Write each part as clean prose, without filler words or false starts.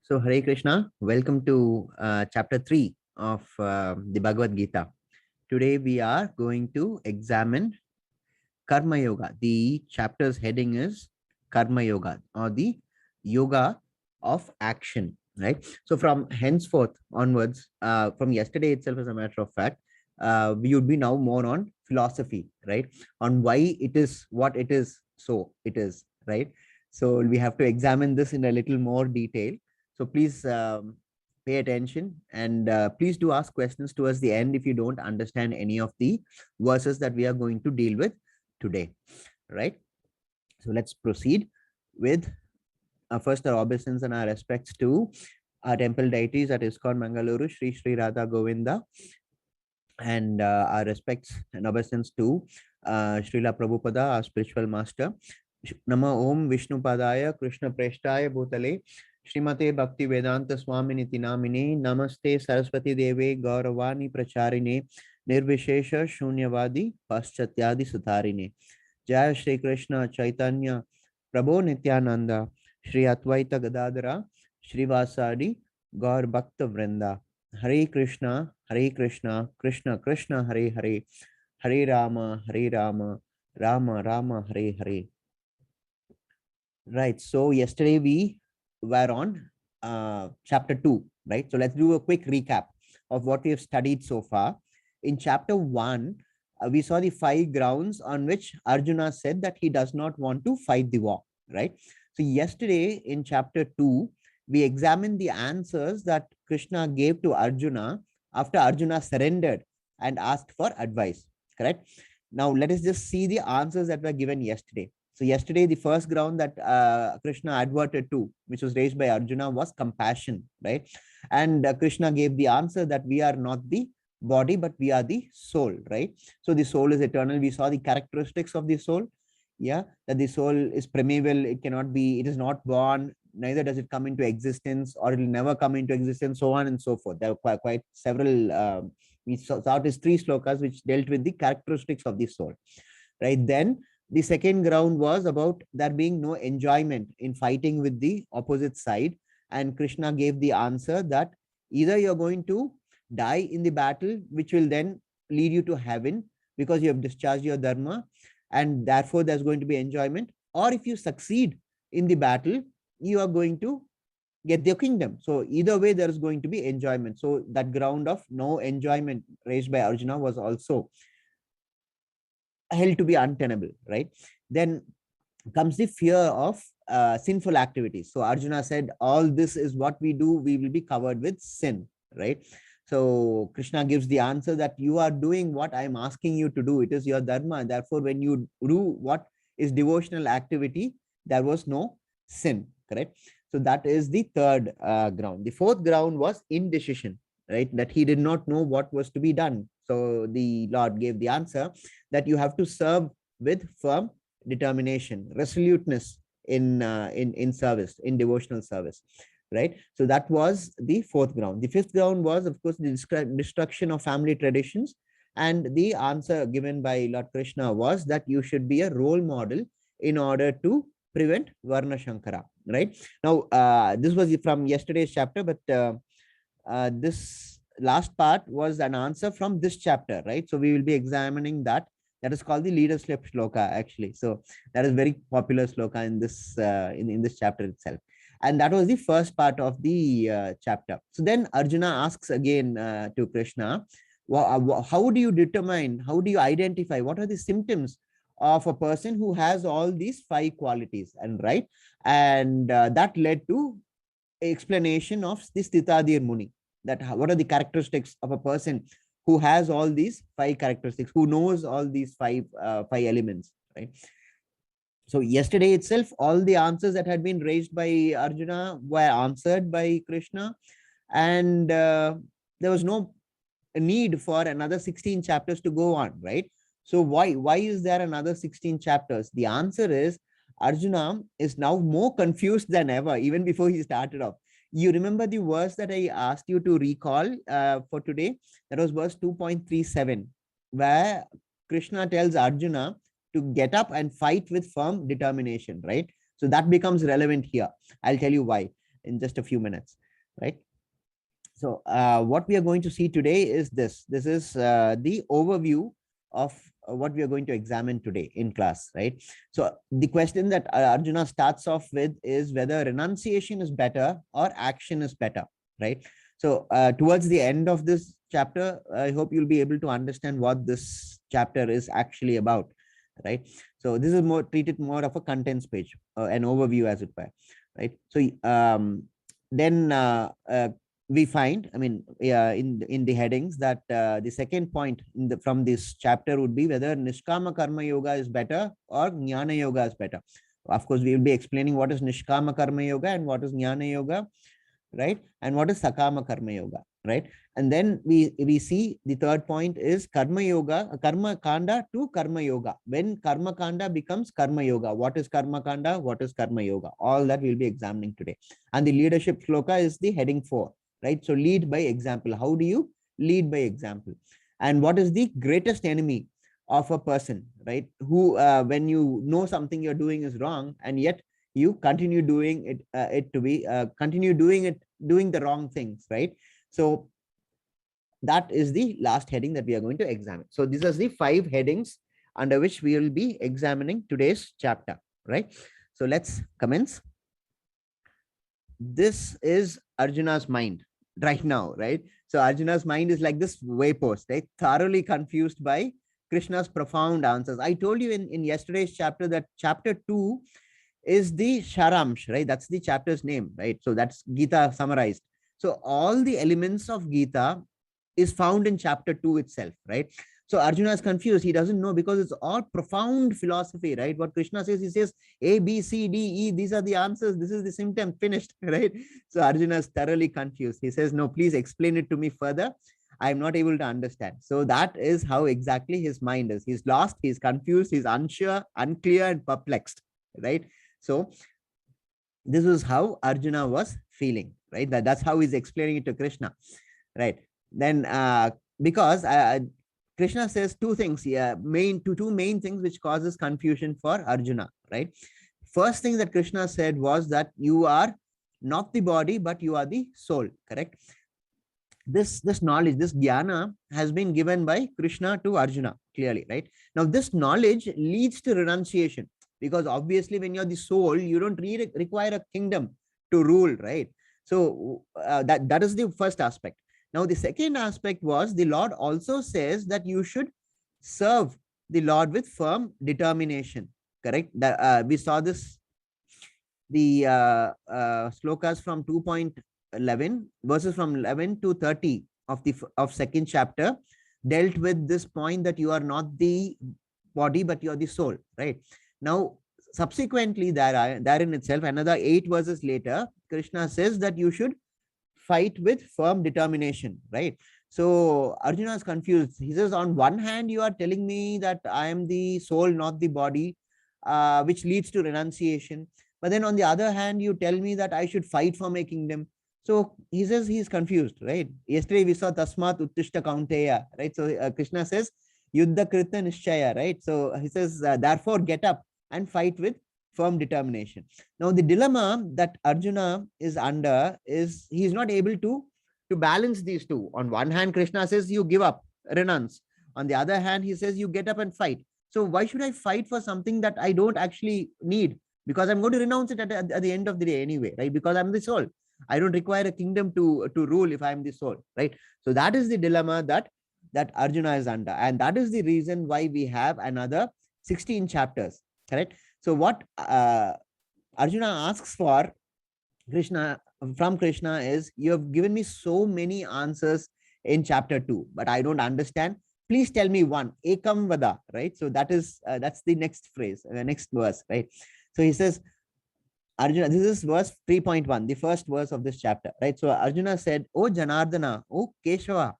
So, Hare Krishna, welcome to chapter 3 of the Bhagavad Gita. Today, we are going to examine Karma Yoga. The chapter's heading is Karma Yoga, or the Yoga of Action, right? So, from henceforth onwards, from yesterday itself, as a matter of fact, we would be now more on philosophy, right? On why it is what it is, so it is, right? So, we have to examine this in a little more detail. So, please pay attention and please do ask questions towards the end if you don't understand any of the verses that we are going to deal with today, right? So let's proceed with first our obeisance and our respects to our temple deities at ISKCON Mangalore, Sri Radha Govinda, and our respects and obeisance to Srila Prabhupada, our spiritual master. Nama Om Vishnu Padaya Krishna Preshtaya Bhutale Srimate Bhakti Vedanta Swamini Tinamine Namaste Saraswati Deve Gauravani Pracharine Nirvishesha Shunyavadi Paschatyadi Sutarine. Jai Shri Krishna Chaitanya Prabhu Nityananda Shri Advaita Gadadara Shri Vasadi Gaur Bhakta Vrinda. Hare Krishna Krishna Krishna Hare Hare Hare Rama Rama Rama Hare Hare. Right. So yesterday we were on chapter 2, right? So let's do a quick recap of what we have studied so far. In chapter 1, we saw the 5 grounds on which Arjuna said that he does not want to fight the war, right? So yesterday in chapter 2, we examined the answers that Krishna gave to Arjuna after Arjuna surrendered and asked for advice, correct? Now let us just see the answers that were given yesterday. So yesterday, the first ground that Krishna adverted to, which was raised by Arjuna, was compassion, right? And Krishna gave the answer that we are not the body, but we are the soul, right? So the soul is eternal. We saw the characteristics of the soul, yeah, that the soul is primeval. It cannot be, it is not born, neither does it come into existence, or it will never come into existence, so on and so forth. There are quite several, we saw these 3 slokas which dealt with the characteristics of the soul, right? Then the second ground was about there being no enjoyment in fighting with the opposite side. And Krishna gave the answer that either you're going to die in the battle, which will then lead you to heaven because you have discharged your dharma, and therefore there's going to be enjoyment, or if you succeed in the battle, you are going to get their kingdom. So either way, there is going to be enjoyment. So that ground of no enjoyment raised by Arjuna was also held to be untenable, right? Then comes the fear of sinful activities. So Arjuna said, all this is what we do, we will be covered with sin, right? So Krishna gives the answer that you are doing what I am asking you to do. It is your dharma. Therefore, when you do what is devotional activity, there was no sin, correct? So that is the third ground. The fourth ground was indecision, right? That he did not know what was to be done. So the Lord gave the answer that you have to serve with firm determination, resoluteness in service, in devotional service, right? So that was the fourth ground. The fifth ground was, of course, the destruction of family traditions. And the answer given by Lord Krishna was that you should be a role model in order to prevent Varna Shankara, right? Now, this was from yesterday's chapter, but this last part was an answer from this chapter, right? So we will be examining that. That is called the leadership shloka, actually. So that is very popular shloka in this in this chapter itself. And that was the first part of the chapter. So then Arjuna asks again to Krishna, how do you determine, how do you identify, what are the symptoms of a person who has all these 5 qualities? And right, and that led to explanation of this Titadir Muni, that what are the characteristics of a person who has all these 5 characteristics, who knows all these 5 elements, right? So yesterday itself, all the answers that had been raised by Arjuna were answered by Krishna, and there was no need for another 16 chapters to go on, right? So why is there another 16 chapters? The answer is Arjuna is now more confused than ever, even before he started off. You remember the verse that I asked you to recall for today? That was verse 2.37, where Krishna tells Arjuna to get up and fight with firm determination, right? So that becomes relevant here. I'll tell you why. in just a few minutes, right? So what we are going to see today is this. This is the overview of what we are going to examine today in class, right? So the question that Arjuna starts off with is whether renunciation is better or action is better, right? So towards the end of this chapter, I hope you'll be able to understand what this chapter is actually about, right? So this is more treated more of a contents page, an overview as it were, right? So then we find, I mean, in the headings that the second point from this chapter would be whether Nishkama Karma Yoga is better or Jnana Yoga is better. Of course, we will be explaining what is Nishkama Karma Yoga and what is Jnana Yoga, right? And what is Sakama Karma Yoga, right? And then we see the third point is Karma Yoga, Karma Kanda to Karma Yoga. When Karma Kanda becomes Karma Yoga, what is Karma Kanda? What is Karma Yoga? All that we'll be examining today. And the leadership shloka is the heading 4, right? So lead by example. How do you lead by example? And what is the greatest enemy of a person, right? Who, when you know something you're doing is wrong, and yet you continue doing it, continue doing the wrong things, right? So that is the last heading that we are going to examine. So these are the 5 headings under which we will be examining today's chapter, right? So let's commence. This is Arjuna's mind right now, right? So Arjuna's mind is like this waypost, right? Thoroughly confused by Krishna's profound answers. I told you in yesterday's chapter that chapter 2 is the Sharamsh, right? That's the chapter's name, right? So that's Gita summarized. So all the elements of Gita is found in chapter 2 itself, right? So Arjuna is confused. He doesn't know because it's all profound philosophy, right? What Krishna says, he says A, B, C, D, E. These are the answers. This is the symptom, finished, right? So Arjuna is thoroughly confused. He says, no, please explain it to me further. I'm not able to understand. So that is how exactly his mind is. He's lost, he's confused, he's unsure, unclear, and perplexed, right? So this was how Arjuna was feeling, right? That's how he's explaining it to Krishna, right? Then because Krishna says 2 things here, two main things which causes confusion for Arjuna, right? First thing that Krishna said was that you are not the body, but you are the soul, correct? This knowledge, this jnana has been given by Krishna to Arjuna, clearly, right? Now, this knowledge leads to renunciation, because obviously when you're the soul, you don't really require a kingdom to rule, right? So that is the first aspect. Now, the second aspect was the Lord also says that you should serve the Lord with firm determination, correct? We saw this, the slokas from 2.11, verses from 11 to 30 of second chapter dealt with this point that you are not the body, but you are the soul, right? Now, subsequently, therein itself, another 8 verses later, Krishna says that you should fight with firm determination, right? So Arjuna is confused. He says, on one hand, you are telling me that I am the soul, not the body, which leads to renunciation. But then on the other hand, you tell me that I should fight for my kingdom. So he says he's confused, right? Yesterday we saw Tasmat Uttishta Kaunteya, right? So Krishna says, Yuddha Krita Nishchaya, right? So he says, therefore get up and fight with firm determination. Now, the dilemma that Arjuna is under is he's not able to balance these two. On one hand, Krishna says you give up, renounce. On the other hand, he says you get up and fight. So why should I fight for something that I don't actually need? Because I'm going to renounce it at the end of the day anyway, right? Because I'm the soul. I don't require a kingdom to rule if I'm the soul, right? So that is the dilemma that Arjuna is under. And that is the reason why we have another 16 chapters, correct? So what Arjuna asks for from Krishna is, you have given me so many answers in chapter 2, but I don't understand. Please tell me one, ekam vada, right? So that's the next phrase, next verse, right? So he says, Arjuna, this is verse 3.1, the first verse of this chapter, right? So Arjuna said, oh Janardana, oh Keshava,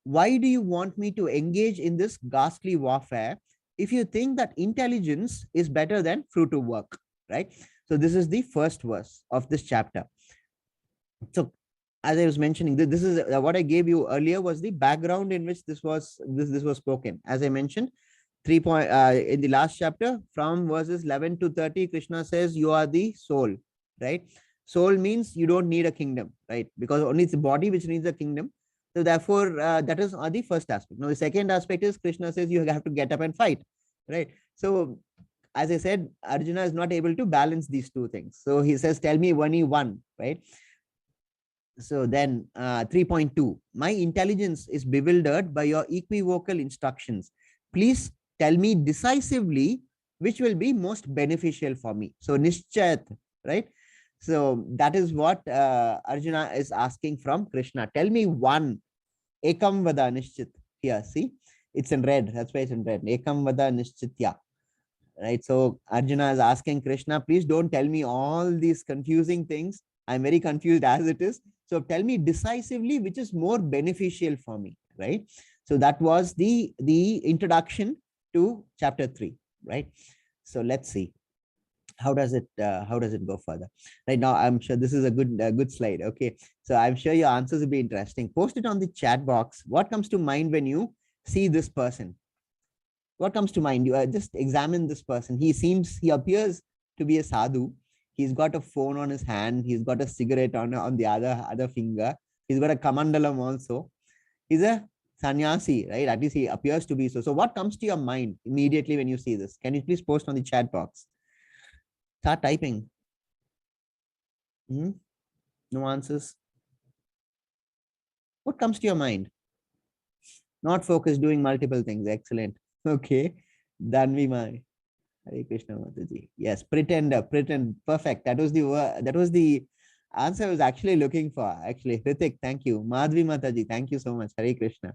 why do you want me to engage in this ghastly warfare if you think that intelligence is better than fruitive work, right? So this is the first verse of this chapter. So as I was mentioning, this is what I gave you earlier was the background in which this was spoken. As I mentioned, in the last chapter, from verses 11 to 30, Krishna says you are the soul, right? Soul means you don't need a kingdom, right? Because only it's the body which needs a kingdom. So therefore, that is the first aspect. Now, the second aspect is Krishna says you have to get up and fight, right? So, as I said, Arjuna is not able to balance these two things. So he says, tell me only one, right? So then 3.2, my intelligence is bewildered by your equivocal instructions. Please tell me decisively which will be most beneficial for me. So Nishchat, right? So that is what Arjuna is asking from Krishna. Tell me one. Ekam vada nishchit. Here, see, it's in red. That's why it's in red. Ekam vada nishchitya. Right. So Arjuna is asking Krishna, please don't tell me all these confusing things. I'm very confused as it is. So tell me decisively which is more beneficial for me. Right. So that was the introduction to chapter 3. Right. So let's see. How does it go further? Right now, I'm sure this is a good slide. Okay, so I'm sure your answers will be interesting. Post it on the chat box. What comes to mind when you see this person? What comes to mind? You just examine this person. He appears to be a sadhu. He's got a phone on his hand. He's got a cigarette on the other finger. He's got a kamandalam also. He's a sannyasi, right? At least he appears to be so. So what comes to your mind immediately when you see this? Can you please post on the chat box? Start typing. No answers. What comes to your mind? Not focused, doing multiple things. Excellent. Okay. Danvi Mai. Hare Krishna Mataji. Yes, pretender, pretend. Perfect. That was the answer I was actually looking for. Actually, Hrithik, thank you. Madhvi Mataji, thank you so much. Hare Krishna.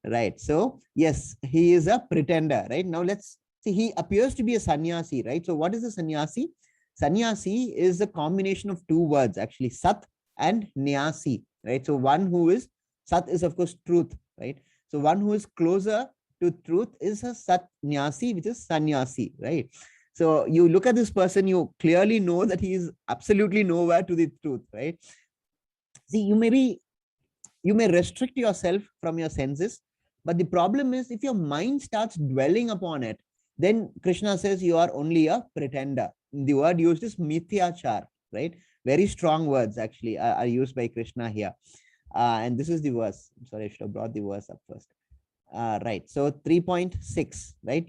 Right. So, yes, he is a pretender, right? Now let's see, he appears to be a sannyasi, right? So what is a sannyasi? Sannyasi is a combination of two words, actually, Sat and Nyasi, right? So one who is, Sat is of course truth, right? So one who is closer to truth is a Satnyasi, which is sannyasi, right? So you look at this person, you clearly know that he is absolutely nowhere to the truth, right? See, you may restrict yourself from your senses, but the problem is if your mind starts dwelling upon it, then Krishna says you are only a pretender. The word used is mithyachar, right? Very strong words actually are used by Krishna here. And this is the verse. I'm sorry, I should have brought the verse up first. Right. So 3.6, right?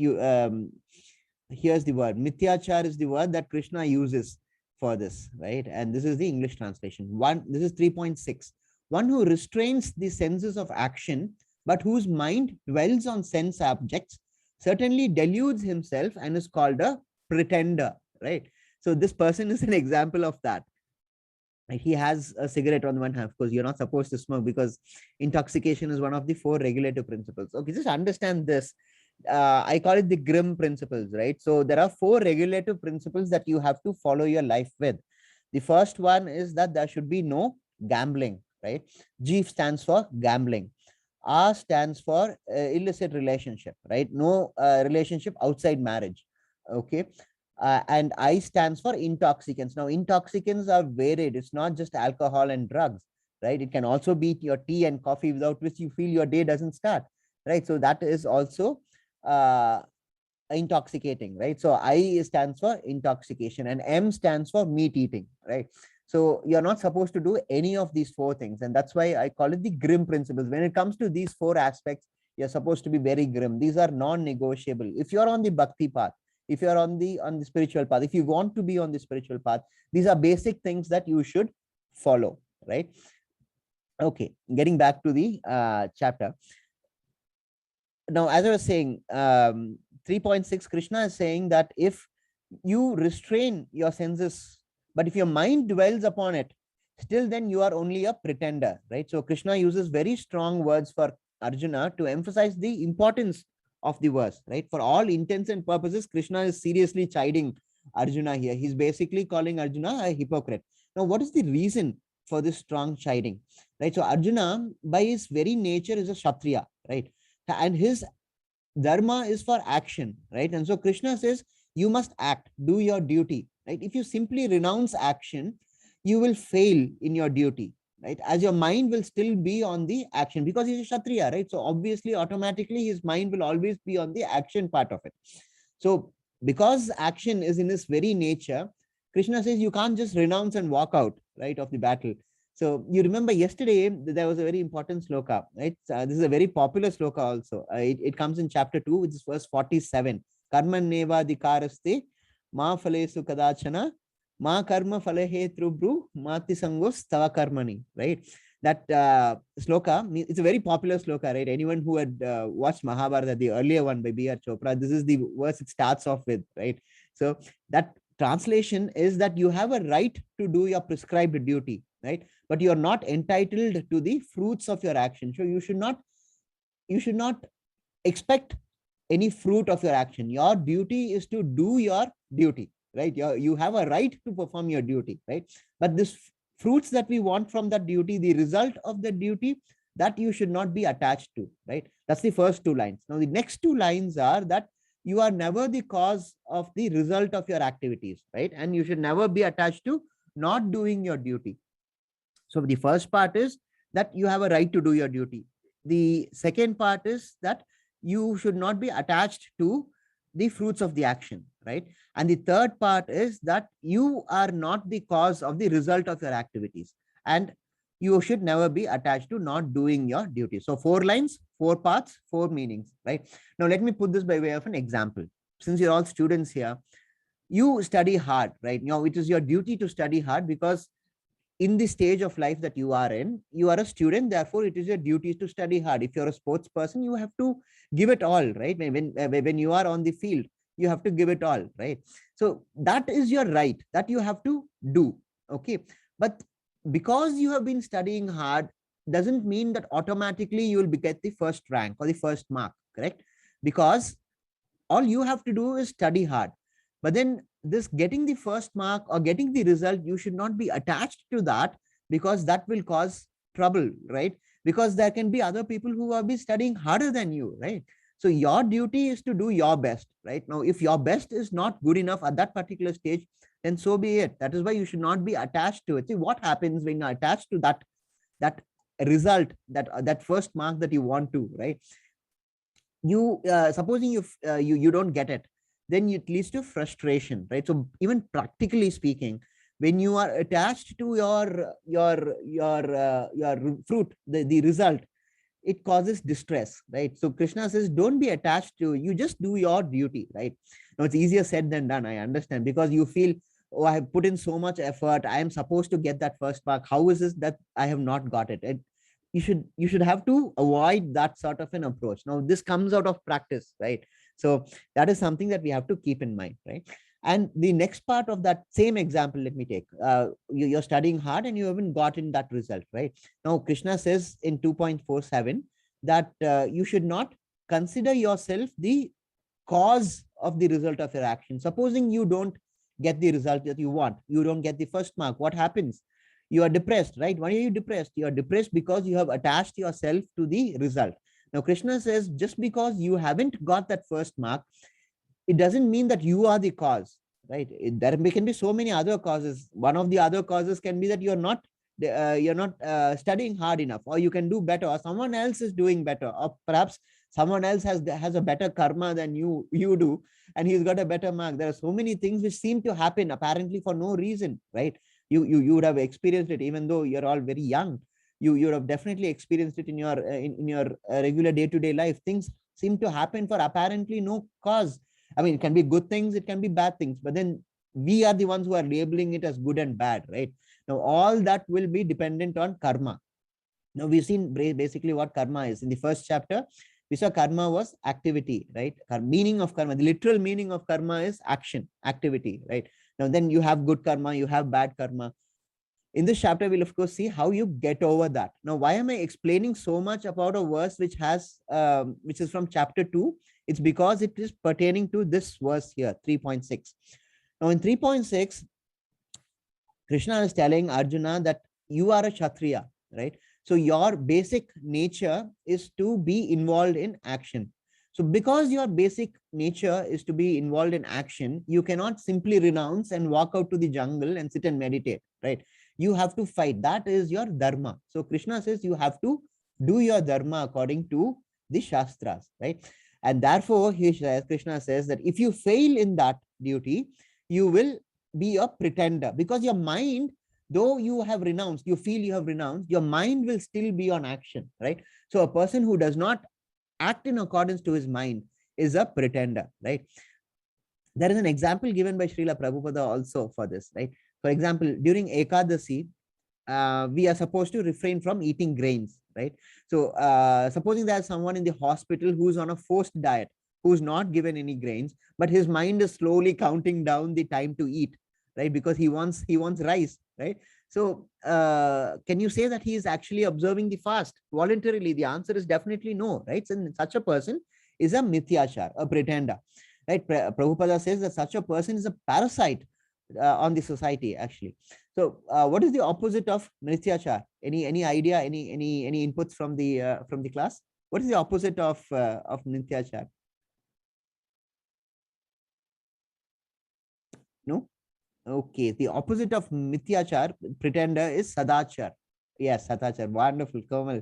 Here's the word. Mithyachar is the word that Krishna uses for this, right? And this is the English translation. This is 3.6. One who restrains the senses of action, but whose mind dwells on sense objects, certainly deludes himself and is called a pretender, right? So this person is an example of that. He has a cigarette on one hand. Of course, you're not supposed to smoke because intoxication is one of the 4 regulative principles. Okay, just understand this. I call it the Grimm principles, right? So there are 4 regulative principles that you have to follow your life with. The first one is that there should be no gambling, right? G stands for gambling. R stands for illicit relationship, right? No relationship outside marriage. Okay. And I stands for intoxicants. Now, intoxicants are varied. It's not just alcohol and drugs, right? It can also be your tea and coffee, without which you feel your day doesn't start, right? So that is also intoxicating, right? So I stands for intoxication and M stands for meat eating, right? So you're not supposed to do any of these 4 things. And that's why I call it the Grimm principles. When it comes to these 4 aspects, you're supposed to be very grim. These are non-negotiable. If you're on the bhakti path, if you're on the spiritual path, if you want to be on the spiritual path, these are basic things that you should follow, right? Okay, getting back to the chapter. Now, as I was saying, 3.6, Krishna is saying that if you restrain your senses, but if your mind dwells upon it, still then you are only a pretender, right? So Krishna uses very strong words for Arjuna to emphasize the importance of the verse, right? For all intents and purposes, Krishna is seriously chiding Arjuna here. He's basically calling Arjuna a hypocrite. Now, what is the reason for this strong chiding, right? So Arjuna, by his very nature, is a Kshatriya, right? And his dharma is for action, right? And so Krishna says, you must act, do your duty, right? If you simply renounce action, you will fail in your duty, right? As your mind will still be on the action because he's a Kshatriya, right? So obviously, automatically, his mind will always be on the action part of it. So because action is in his very nature, Krishna says you can't just renounce and walk out, right, of the battle. So you remember yesterday there was a very important sloka, right? This is a very popular sloka also. It comes in chapter 2, which is verse 47. Karma neva dikaraste ma phalesu kadachana ma karma phalehe trubru mati sangos tava karmani, right? That sloka, it's a very popular sloka, right? Anyone who had watched Mahabharata, the earlier one by B.R. Chopra, this is the verse it starts off with, right? So that translation is that you have a right to do your prescribed duty, right? But you are not entitled to the fruits of your action. So you should not expect any fruit of your action. Your duty is to do your duty, right? You have a right to perform your duty, right? But this fruits that we want from that duty, the result of the duty, that you should not be attached to, right? That's the first two lines. Now the next two lines are that you are never the cause of the result of your activities, right? And you should never be attached to not doing your duty. So the first part is that you have a right to do your duty. The second part is that you should not be attached to the fruits of the action, right? And the third part is that you are not the cause of the result of your activities, and you should never be attached to not doing your duty. So 4 lines, 4 parts, 4 meanings, right? Now let me put this by way of an example. Since you're all students here, you study hard, right? Now it is your duty to study hard because in the stage of life that you are in, you are a student, therefore it is your duty to study hard. If you're a sports person, you have to give it all, right? When you are on the field, you have to give it all, right? So that is your right that you have to do, okay? But because you have been studying hard doesn't mean that automatically you will get the first rank or the first mark, correct? Because all you have to do is study hard. But then this getting the first mark or getting the result, you should not be attached to that, because that will cause trouble, right? Because there can be other people who have been studying harder than you, right? So your duty is to do your best, right? Now if your best is not good enough at that particular stage, then so be it. That is why you should not be attached to it. See what happens when you're attached to that result, that first mark that you want to, right? You supposing you don't get it, then it leads to frustration, right? So even practically speaking, when you are attached to your fruit, the result, it causes distress, right? So Krishna says don't be attached to, you just do your duty, right? Now it's easier said than done, I understand, because you feel, oh, I have put in so much effort, I am supposed to get that first mark, how is this that I have not got it? You should have to avoid that sort of an approach. Now this comes out of practice, right? So that is something that we have to keep in mind, right? And the next part of that same example, let me take, you're studying hard and you haven't gotten that result, right? Now Krishna says in 2.47 that you should not consider yourself the cause of the result of your action. Supposing you don't get the result that you want, you don't get the first mark, what happens? You are depressed, right? Why are you depressed? You are depressed because you have attached yourself to the result. Now Krishna says just because you haven't got that first mark, it doesn't mean that you are the cause, right? There can be so many other causes. One of the other causes can be that you're not studying hard enough, or you can do better, or someone else is doing better, or perhaps someone else has a better karma than you do, and he's got a better mark. There are so many things which seem to happen apparently for no reason, right? You would have experienced it, even though you're all very young. You would have definitely experienced it in your regular day-to-day life. Things seem to happen for apparently no cause. I mean, it can be good things, it can be bad things, but then we are the ones who are labeling it as good and bad, right? Now all that will be dependent on karma. Now we've seen basically what karma is. In the first chapter, we saw karma was activity, right? Meaning of karma, the literal meaning of karma is action, activity, right? Now then you have good karma, you have bad karma. In this chapter, we'll of course see how you get over that. Now, why am I explaining so much about a verse which is from chapter 2? It's because it is pertaining to this verse here, 3.6. Now, in 3.6, Krishna is telling Arjuna that you are a Kshatriya, right? So your basic nature is to be involved in action. So because your basic nature is to be involved in action, you cannot simply renounce and walk out to the jungle and sit and meditate, right? You have to fight. That is your dharma. So Krishna says you have to do your dharma according to the Shastras, right? And therefore, Krishna says that if you fail in that duty, you will be a pretender, because your mind, though you have renounced, you feel you have renounced, your mind will still be on action, right? So a person who does not act in accordance to his mind is a pretender, right? There is an example given by Srila Prabhupada also for this, right? For example, during Ekadasi, we are supposed to refrain from eating grains, right? So supposing there's someone in the hospital who's on a forced diet, who's not given any grains, but his mind is slowly counting down the time to eat, right? Because he wants rice, right? So can you say that he is actually observing the fast voluntarily? The answer is definitely no, right? So such a person is a mithyachar, a pretender, right? Prabhupada says that such a person is a parasite on the society, actually. So, what is the opposite of Nrityachar? Any idea? Any inputs from the class? What is the opposite of Nrityachar? No. Okay. The opposite of Mithyachar, pretender, is Sadachar. Yes, Sadachar. Wonderful, Komal.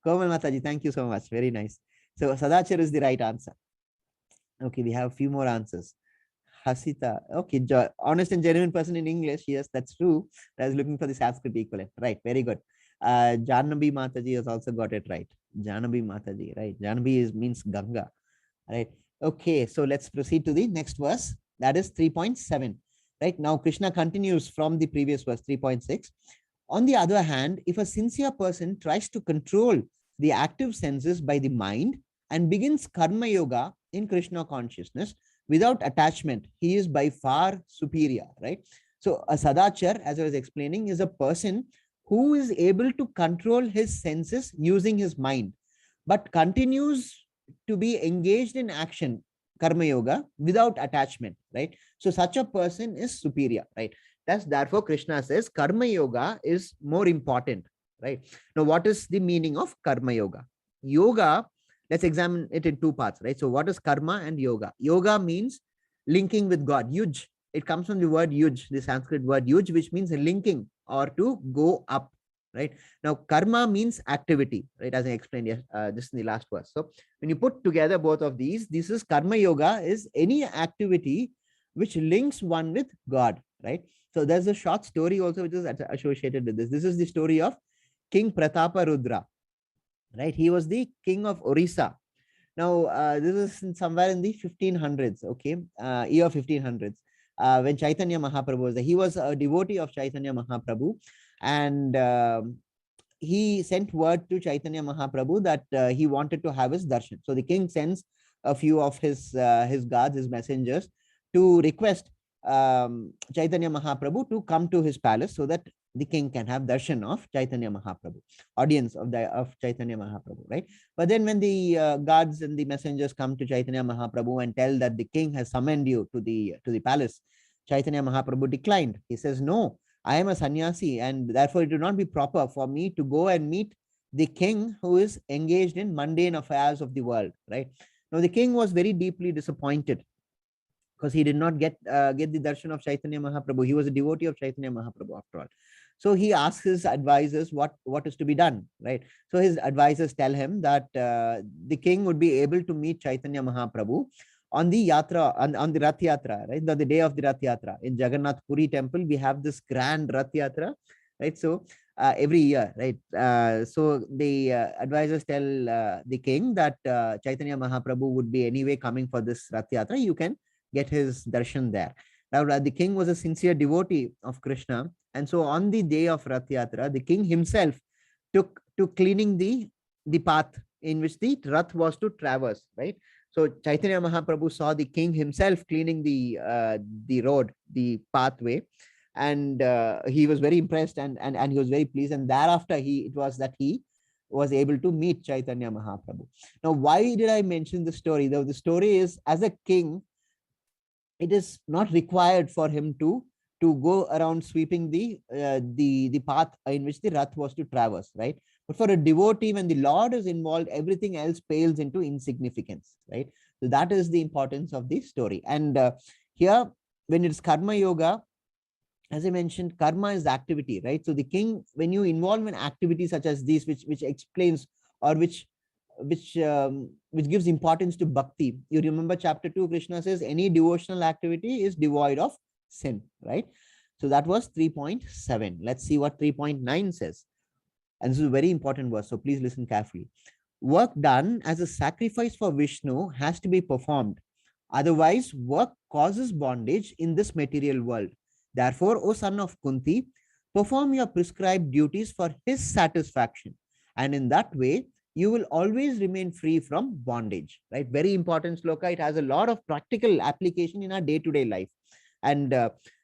Komal Mataji, thank you so much. Very nice. So Sadachar is the right answer. Okay, we have a few more answers. Hasita. Okay, honest and genuine person in English. Yes, that's true. I was looking for the Sanskrit equivalent. Right, very good. Janabi Mataji has also got it right. Janabi Mataji, right? Janabi means Ganga, right? Okay, so let's proceed to the next verse. That is 3.7. Right, now Krishna continues from the previous verse, 3.6. On the other hand, if a sincere person tries to control the active senses by the mind and begins karma yoga in Krishna consciousness without attachment, he is by far superior, right? So a sadachar, as I was explaining, is a person who is able to control his senses using his mind, but continues to be engaged in action, karma yoga, without attachment, right? So such a person is superior, right? That's therefore Krishna says karma yoga is more important, right? Now, what is the meaning of karma yoga? Yoga, let's examine it in two parts, right? So what is karma and yoga? Yoga means linking with God. Yuj, it comes from the word yuj, the Sanskrit word yuj, which means linking or to go up, right? Now karma means activity, right? As I explained just in the last verse. So when you put together both of these, this is karma yoga is any activity which links one with God, right? So there's a short story also which is associated with this. This is the story of King Pratapa Rudra, right? He was the king of Orissa. Now, this is somewhere in the 1500s, okay, year 1500s, when Chaitanya Mahaprabhu was there. He was a devotee of Chaitanya Mahaprabhu, and he sent word to Chaitanya Mahaprabhu that he wanted to have his darshan. So the king sends a few of his guards, his messengers, to request Chaitanya Mahaprabhu to come to his palace so that the king can have darshan of Chaitanya Mahaprabhu, audience of Chaitanya Mahaprabhu, right? But then when the guards and the messengers come to Chaitanya Mahaprabhu and tell that the king has summoned you to the palace, Chaitanya Mahaprabhu declined. He says, no, I am a sannyasi, and therefore it would not be proper for me to go and meet the king who is engaged in mundane affairs of the world, right? Now the king was very deeply disappointed because he did not get the darshan of Chaitanya Mahaprabhu. He was a devotee of Chaitanya Mahaprabhu after all. So he asks his advisors what is to be done, right? So his advisors tell him that the king would be able to meet Chaitanya Mahaprabhu on the yatra, on the Rath Yatra, right? The day of the Rath Yatra. In Jagannath Puri temple, we have this grand Rath Yatra, right? So every year, right? So the advisors tell the king that Chaitanya Mahaprabhu would be anyway coming for this Rath Yatra. You can get his darshan there. Now, the king was a sincere devotee of Krishna. And so on the day of Rath Yatra, the king himself took to cleaning the path in which the Rath was to traverse, right? So Chaitanya Mahaprabhu saw the king himself cleaning the road, the pathway, and he was very impressed and he was very pleased. And thereafter, it was that he was able to meet Chaitanya Mahaprabhu. Now, why did I mention the story? The story is, as a king, it is not required for him to go around sweeping the path in which the Rath was to traverse, right? But for a devotee, when the Lord is involved, everything else pales into insignificance, right? So that is the importance of the story. And here, when it's karma yoga, as I mentioned, karma is activity, right? So the king, when you involve in activities such as these, which explains or which gives importance to bhakti. You remember chapter 2, Krishna says any devotional activity is devoid of sin, right? So that was 3.7. Let's see what 3.9 says. And this is a very important verse, so please listen carefully. Work done as a sacrifice for Vishnu has to be performed. Otherwise, work causes bondage in this material world. Therefore, O son of Kunti, perform your prescribed duties for his satisfaction. And in that way, you will always remain free from bondage. Right? Very important sloka. It has a lot of practical application in our day-to-day life. And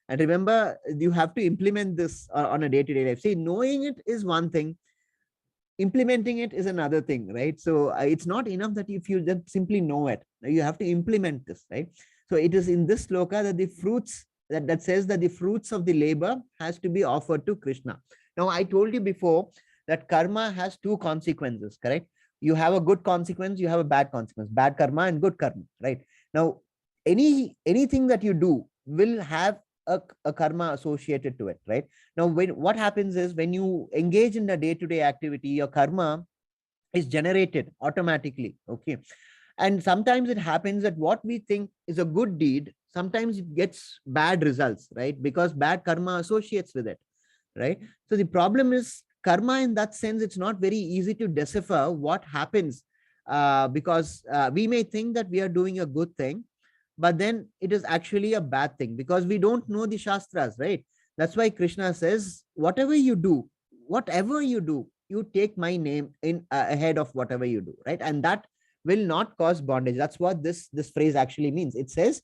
remember, you have to implement this on a day-to-day life. See, knowing it is one thing, implementing it is another thing, right? So it's not enough that if you just simply know it, you have to implement this, right? So it is in this sloka that the fruits that says that the fruits of the labor has to be offered to Krishna. Now, I told you before that karma has two consequences, correct? You have a good consequence, you have a bad consequence, bad karma and good karma, right? Now, anything that you do will have a karma associated to it, right? Now, what happens is when you engage in the day-to-day activity, your karma is generated automatically, okay? And sometimes it happens that what we think is a good deed, sometimes it gets bad results, right? Because bad karma associates with it, right? So the problem is karma in that sense, it's not very easy to decipher what happens because we may think that we are doing a good thing, but then it is actually a bad thing because we don't know the Shastras, right? That's why Krishna says, whatever you do, you take my name in ahead of whatever you do, right? And that will not cause bondage. That's what this phrase actually means. It says,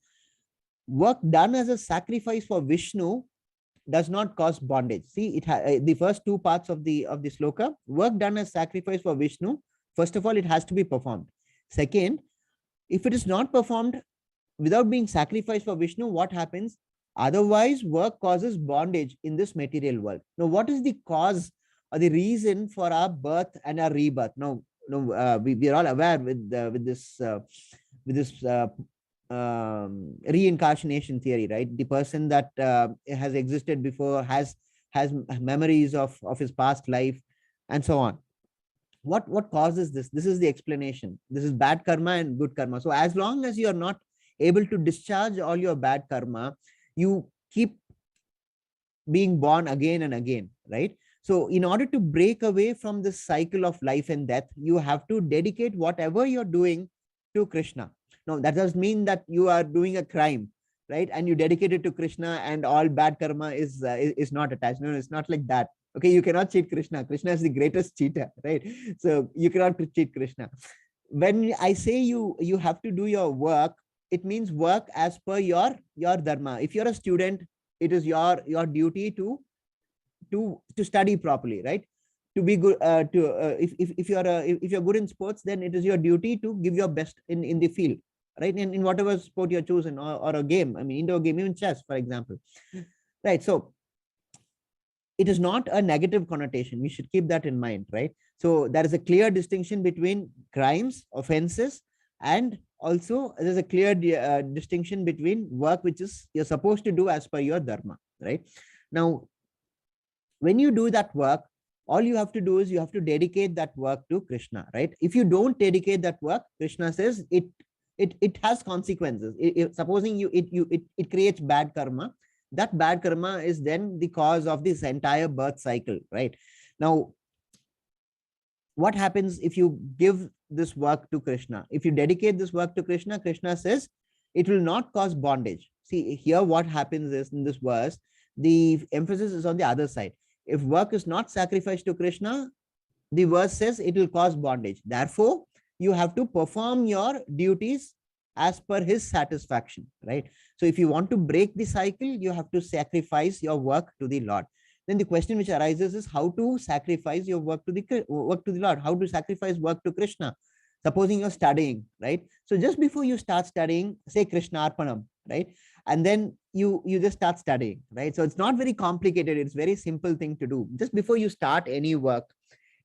work done as a sacrifice for Vishnu does not cause bondage. See, the first two parts of the sloka, work done as sacrifice for Vishnu. First of all, it has to be performed. Second, if it is not performed without being sacrificed for Vishnu, what happens? Otherwise, work causes bondage in this material world. Now, what is the cause or the reason for our birth and our rebirth? Now, we are all aware with this reincarnation theory, right? The person that has existed before has memories of his past life and so on. What causes this? This is the explanation. This is bad karma and good karma. So as long as you are not able to discharge all your bad karma, you keep being born again and again, right? So in order to break away from this cycle of life and death, you have to dedicate whatever you're doing to Krishna. Now, that does mean that you are doing a crime, right? And you dedicate it to Krishna and all bad karma is not attached. No, it's not like that. Okay, you cannot cheat Krishna. Krishna is the greatest cheater, right? So you cannot cheat Krishna. When I say you have to do your work, it means work as per your dharma. If you're a student, it is your duty to study properly, right? To be good, if you're good in sports, then it is your duty to give your best in the field, right? In whatever sport you're chosen, or a game. I mean, indoor game, even chess, for example, right? So it is not a negative connotation. We should keep that in mind, right? So there is a clear distinction between crimes, offenses, and also there's a clear distinction between work which is you're supposed to do as per your dharma, right? Now, when you do that work, all you have to do is you have to dedicate that work to Krishna, right? If you don't dedicate that work, Krishna says it has consequences. Supposing it creates bad karma, that bad karma is then the cause of this entire birth cycle, right? Now, what happens if you give this work to Krishna? If you dedicate this work to Krishna, Krishna says it will not cause bondage. See, here what happens is in this verse, the emphasis is on the other side. If work is not sacrificed to Krishna, the verse says it will cause bondage. Therefore, you have to perform your duties as per his satisfaction, right? So if you want to break the cycle, you have to sacrifice your work to the Lord. Then the question which arises is how to sacrifice your work to the Lord, how to sacrifice work to Krishna. Supposing you're studying, right? So just before you start studying, say Krishna Arpanam, right? And then you just start studying, right? So it's not very complicated. It's very simple thing to do. Just before you start any work,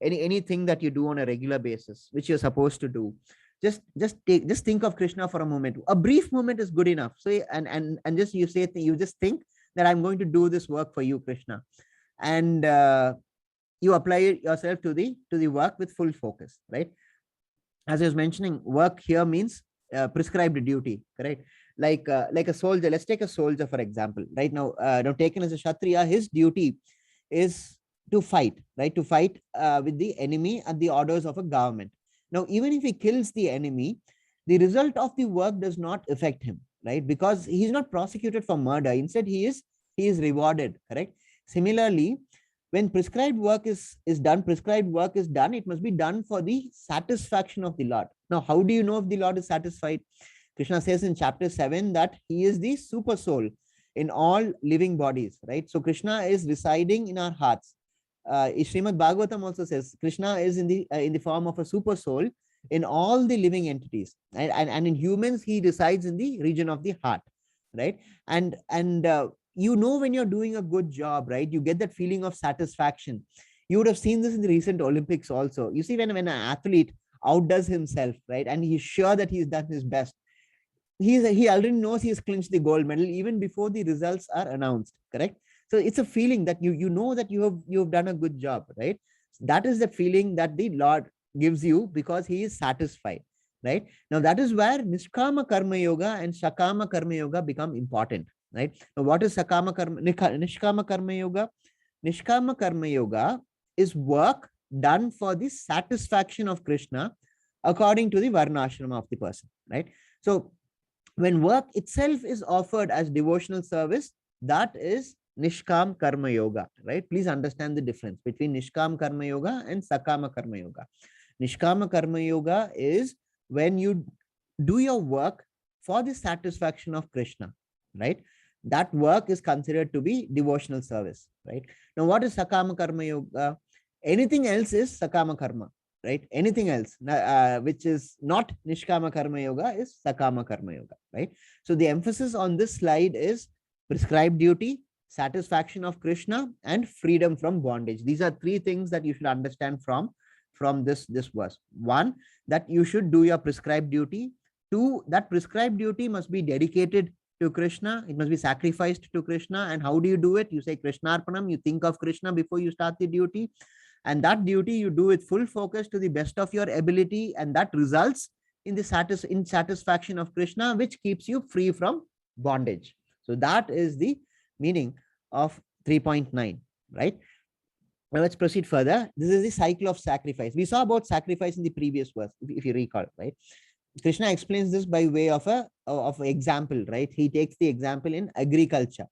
anything that you do on a regular basis, which you're supposed to do, just think of Krishna for a moment. A brief moment is good enough. So and just you just think that I'm going to do this work for you, Krishna, and you apply yourself to the work with full focus, right? As I was mentioning, work here means prescribed duty, correct? like a soldier. Let's take a soldier for example. Right now, now taken as a Kshatriya, his duty is to fight, right? To fight with the enemy at the orders of a government. Now, even if he kills the enemy, the result of the work does not affect him, right? Because he's not prosecuted for murder. Instead, he is rewarded, correct? Similarly, when prescribed work is done, it must be done for the satisfaction of the Lord. Now, how do you know if the Lord is satisfied? Krishna says in chapter 7 that he is the super soul in all living bodies, right? So Krishna is residing in our hearts. Srimad Bhagavatam also says Krishna is in the form of a super soul in all the living entities, and in humans he resides in the region of the heart, right? And you know when you're doing a good job, right? You get that feeling of satisfaction. You would have seen this in the recent Olympics also. You see, when an athlete outdoes himself, right, and he's sure that he's done his best, he already knows he's clinched the gold medal even before the results are announced, correct? So it's a feeling that you know that you've done a good job, right? That is the feeling that the Lord gives you because he is satisfied, right? Now that is where Nishkama Karma Yoga and Sakama Karma Yoga become important, right? Now what is Nishkama Karma Yoga? Nishkama Karma Yoga is work done for the satisfaction of Krishna according to the Varnashrama of the person, right? So when work itself is offered as devotional service, that is Nishkam Karma Yoga, right? Please understand the difference between Nishkam Karma Yoga and Sakama Karma Yoga. Nishkama Karma Yoga is when you do your work for the satisfaction of Krishna, right? That work is considered to be devotional service, right? Now, what is Sakama Karma Yoga? Anything else is Sakama Karma, right? Anything else which is not Nishkama Karma Yoga is Sakama Karma Yoga, right? So the emphasis on this slide is prescribed duty, satisfaction of Krishna, and freedom from bondage. These are three things that you should understand from this verse. One, that you should do your prescribed duty. Two, that prescribed duty must be dedicated to Krishna. It must be sacrificed to Krishna. And how do you do it? You say Krishna Arpanam. You think of Krishna before you start the duty. And that duty you do with full focus to the best of your ability, and that results in the satisfaction of Krishna, which keeps you free from bondage. So that is the meaning of 3.9, right? Now let's proceed further. This is the cycle of sacrifice. We saw about sacrifice in the previous verse, if you recall, right? Krishna explains this by way of an example, right? He takes the example in agriculture.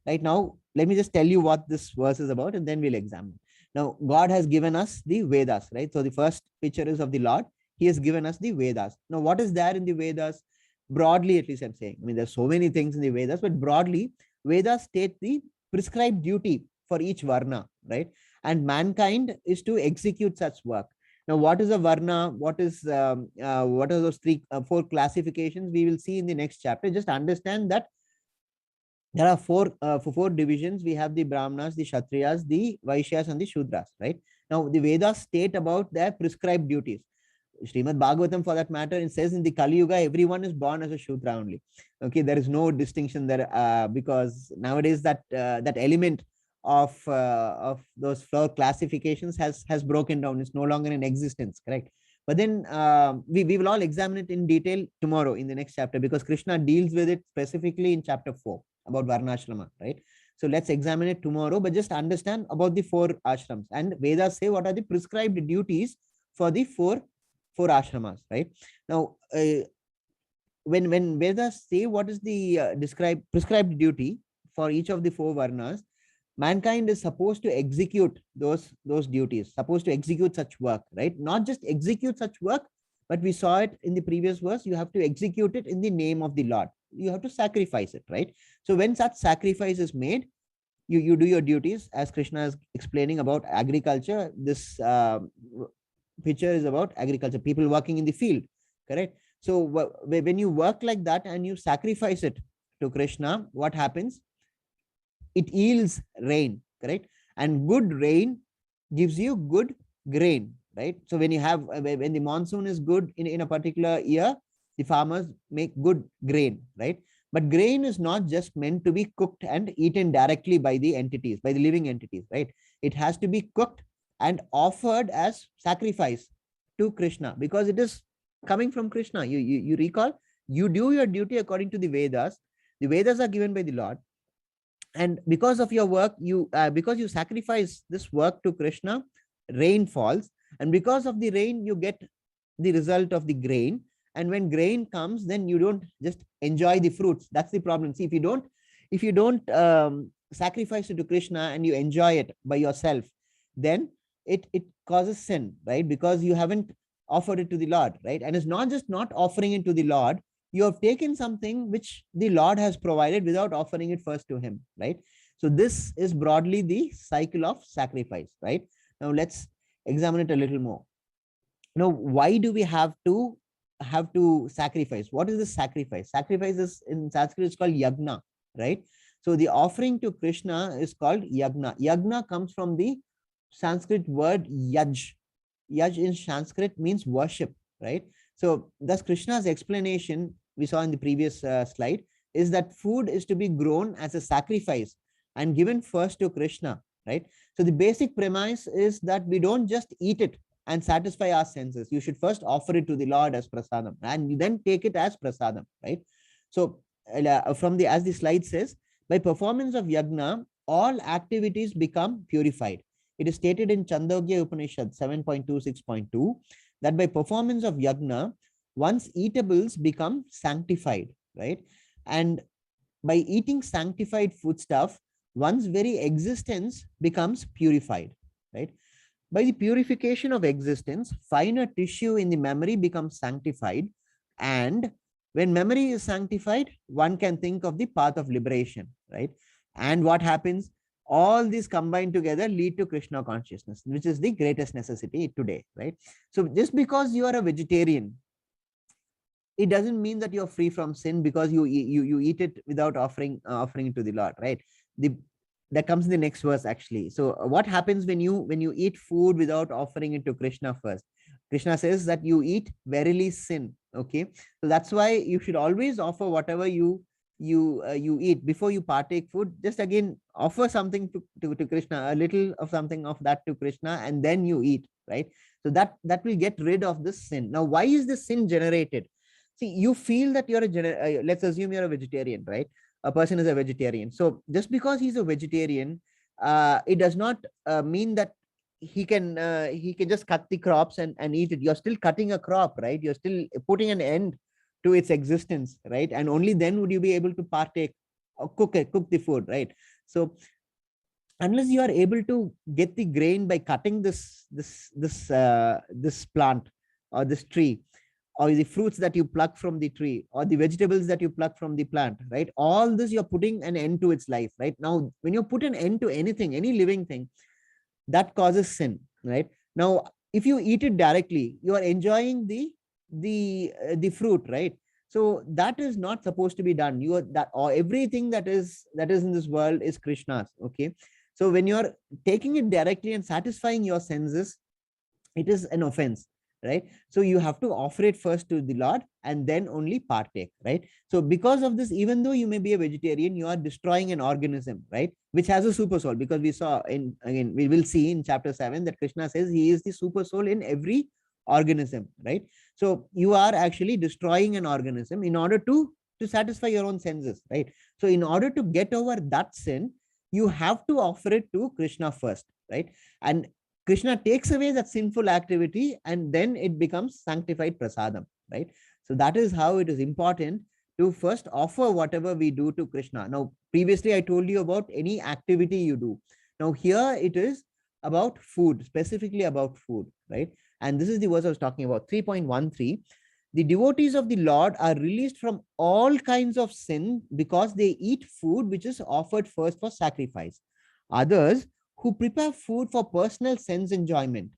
Right now, let me just tell you what this verse is about, and then we'll examine. Now, God has given us the Vedas, right? So the first picture is of the Lord. He has given us the Vedas. Now, what is there in the Vedas? Broadly, at least I'm saying. I mean, there's so many things in the Vedas, but broadly, Vedas state the prescribed duty for each Varna, right? And mankind is to execute such work. Now, what is a Varna? What are those four classifications? We will see in the next chapter. Just understand that there are four divisions. We have the Brahmanas, the Kshatriyas, the Vaishyas, and the Shudras, right? Now, the Vedas state about their prescribed duties. Srimad Bhagavatam, for that matter, it says in the Kali Yuga, everyone is born as a Shudra only. Okay, there is no distinction there because nowadays that element of those four classifications has broken down. It's no longer in existence, correct? But then we will all examine it in detail tomorrow in the next chapter, because Krishna deals with it specifically in chapter 4 about Varnashrama, right? So let's examine it tomorrow, but just understand about the four ashrams. And Vedas say what are the prescribed duties for the four ashramas, right? Now, when Vedas say what is the prescribed duty for each of the four Varnas, mankind is supposed to execute those duties, supposed to execute such work, right? Not just execute such work, but we saw it in the previous verse. You have to execute it in the name of the Lord. You have to sacrifice it, right? So when such sacrifice is made, you do your duties, as Krishna is explaining about agriculture. This picture is about agriculture, people working in the field, correct? So when you work like that and you sacrifice it to Krishna, what happens? It yields rain, correct? And good rain gives you good grain, right? So when the monsoon is good in a particular year, the farmers make good grain, right? But grain is not just meant to be cooked and eaten directly by the entities, by the living entities, right? It has to be cooked and offered as sacrifice to Krishna, because it is coming from Krishna. You recall You do your duty according to the Vedas. The Vedas are given by the Lord, and because of your work, you because you sacrifice this work to Krishna, rain falls, and because of the rain, you get the result of the grain. And when grain comes, then you don't just enjoy the fruits. That's the problem. See, if you don't sacrifice it to Krishna and you enjoy it by yourself, then it causes sin, right? Because you haven't offered it to the Lord, right? And it's not just not offering it to the Lord, you have taken something which the Lord has provided without offering it first to him, right? So this is broadly the cycle of sacrifice, right? Now let's examine it a little more. Now, why do we have to sacrifice? What is the sacrifice? Sacrifice is in Sanskrit, it's called yagna, right? So the offering to Krishna is called yagna. Yagna comes from the Sanskrit word yaj. Yaj in Sanskrit means worship, right? So thus Krishna's explanation we saw in the previous slide is that food is to be grown as a sacrifice and given first to Krishna, right? So the basic premise is that we don't just eat it and satisfy our senses. You should first offer it to the Lord as prasadam, and you then take it as prasadam, right? So from the as the slide says, by performance of yagna, all activities become purified. It is stated in Chandogya Upanishad 7.26.2 that by performance of yagna, one's eatables become sanctified, right? And by eating sanctified foodstuff, one's very existence becomes purified, right? By the purification of existence, finer tissue in the memory becomes sanctified. And when memory is sanctified, one can think of the path of liberation, right? And what happens? All these combined together lead to Krishna consciousness, which is the greatest necessity today, right? So just because you are a vegetarian, it doesn't mean that you're free from sin because you eat it without offering it to the Lord, right? The that comes in the next verse actually. So what happens when you eat food without offering it to Krishna first? Krishna says that you eat verily sin. Okay, so that's why you should always offer whatever you eat before you partake food. Just again offer something to Krishna, a little of something of that to Krishna, and then you eat, right? So that will get rid of this sin. Now, why is this sin generated? See, you feel that you're let's assume you're a vegetarian, right? A person is a vegetarian. So just because he's a vegetarian, it does not mean that he can just cut the crops and eat it. You're still cutting a crop, right? You're still putting an end to its existence, right? And only then would you be able to partake or cook the food, right? So unless you are able to get the grain by cutting this plant or this tree, or the fruits that you pluck from the tree, or the vegetables that you pluck from the plant, right? All this you're putting an end to its life, right? Now, when you put an end to anything, any living thing, that causes sin, right? Now, if you eat it directly, you are enjoying the fruit, right? So that is not supposed to be done. You are that, or everything that is in this world is Krishna's. Okay, so when you're taking it directly and satisfying your senses, it is an offense, right? So you have to offer it first to the Lord and then only partake, right? So because of this, even though you may be a vegetarian, you are destroying an organism, right? Which has a super soul, because we saw again, we will see in chapter 7 that Krishna says he is the super soul in every organism, right? So you are actually destroying an organism in order to satisfy your own senses, right? So in order to get over that sin, you have to offer it to Krishna first, right? And Krishna takes away that sinful activity and then it becomes sanctified prasadam, right? So that is how it is important to first offer whatever we do to Krishna. Now, previously I told you about any activity you do. Now here it is about food, specifically about food, right? And this is the verse I was talking about, 3.13. The devotees of the Lord are released from all kinds of sin because they eat food which is offered first for sacrifice. Others who prepare food for personal sense enjoyment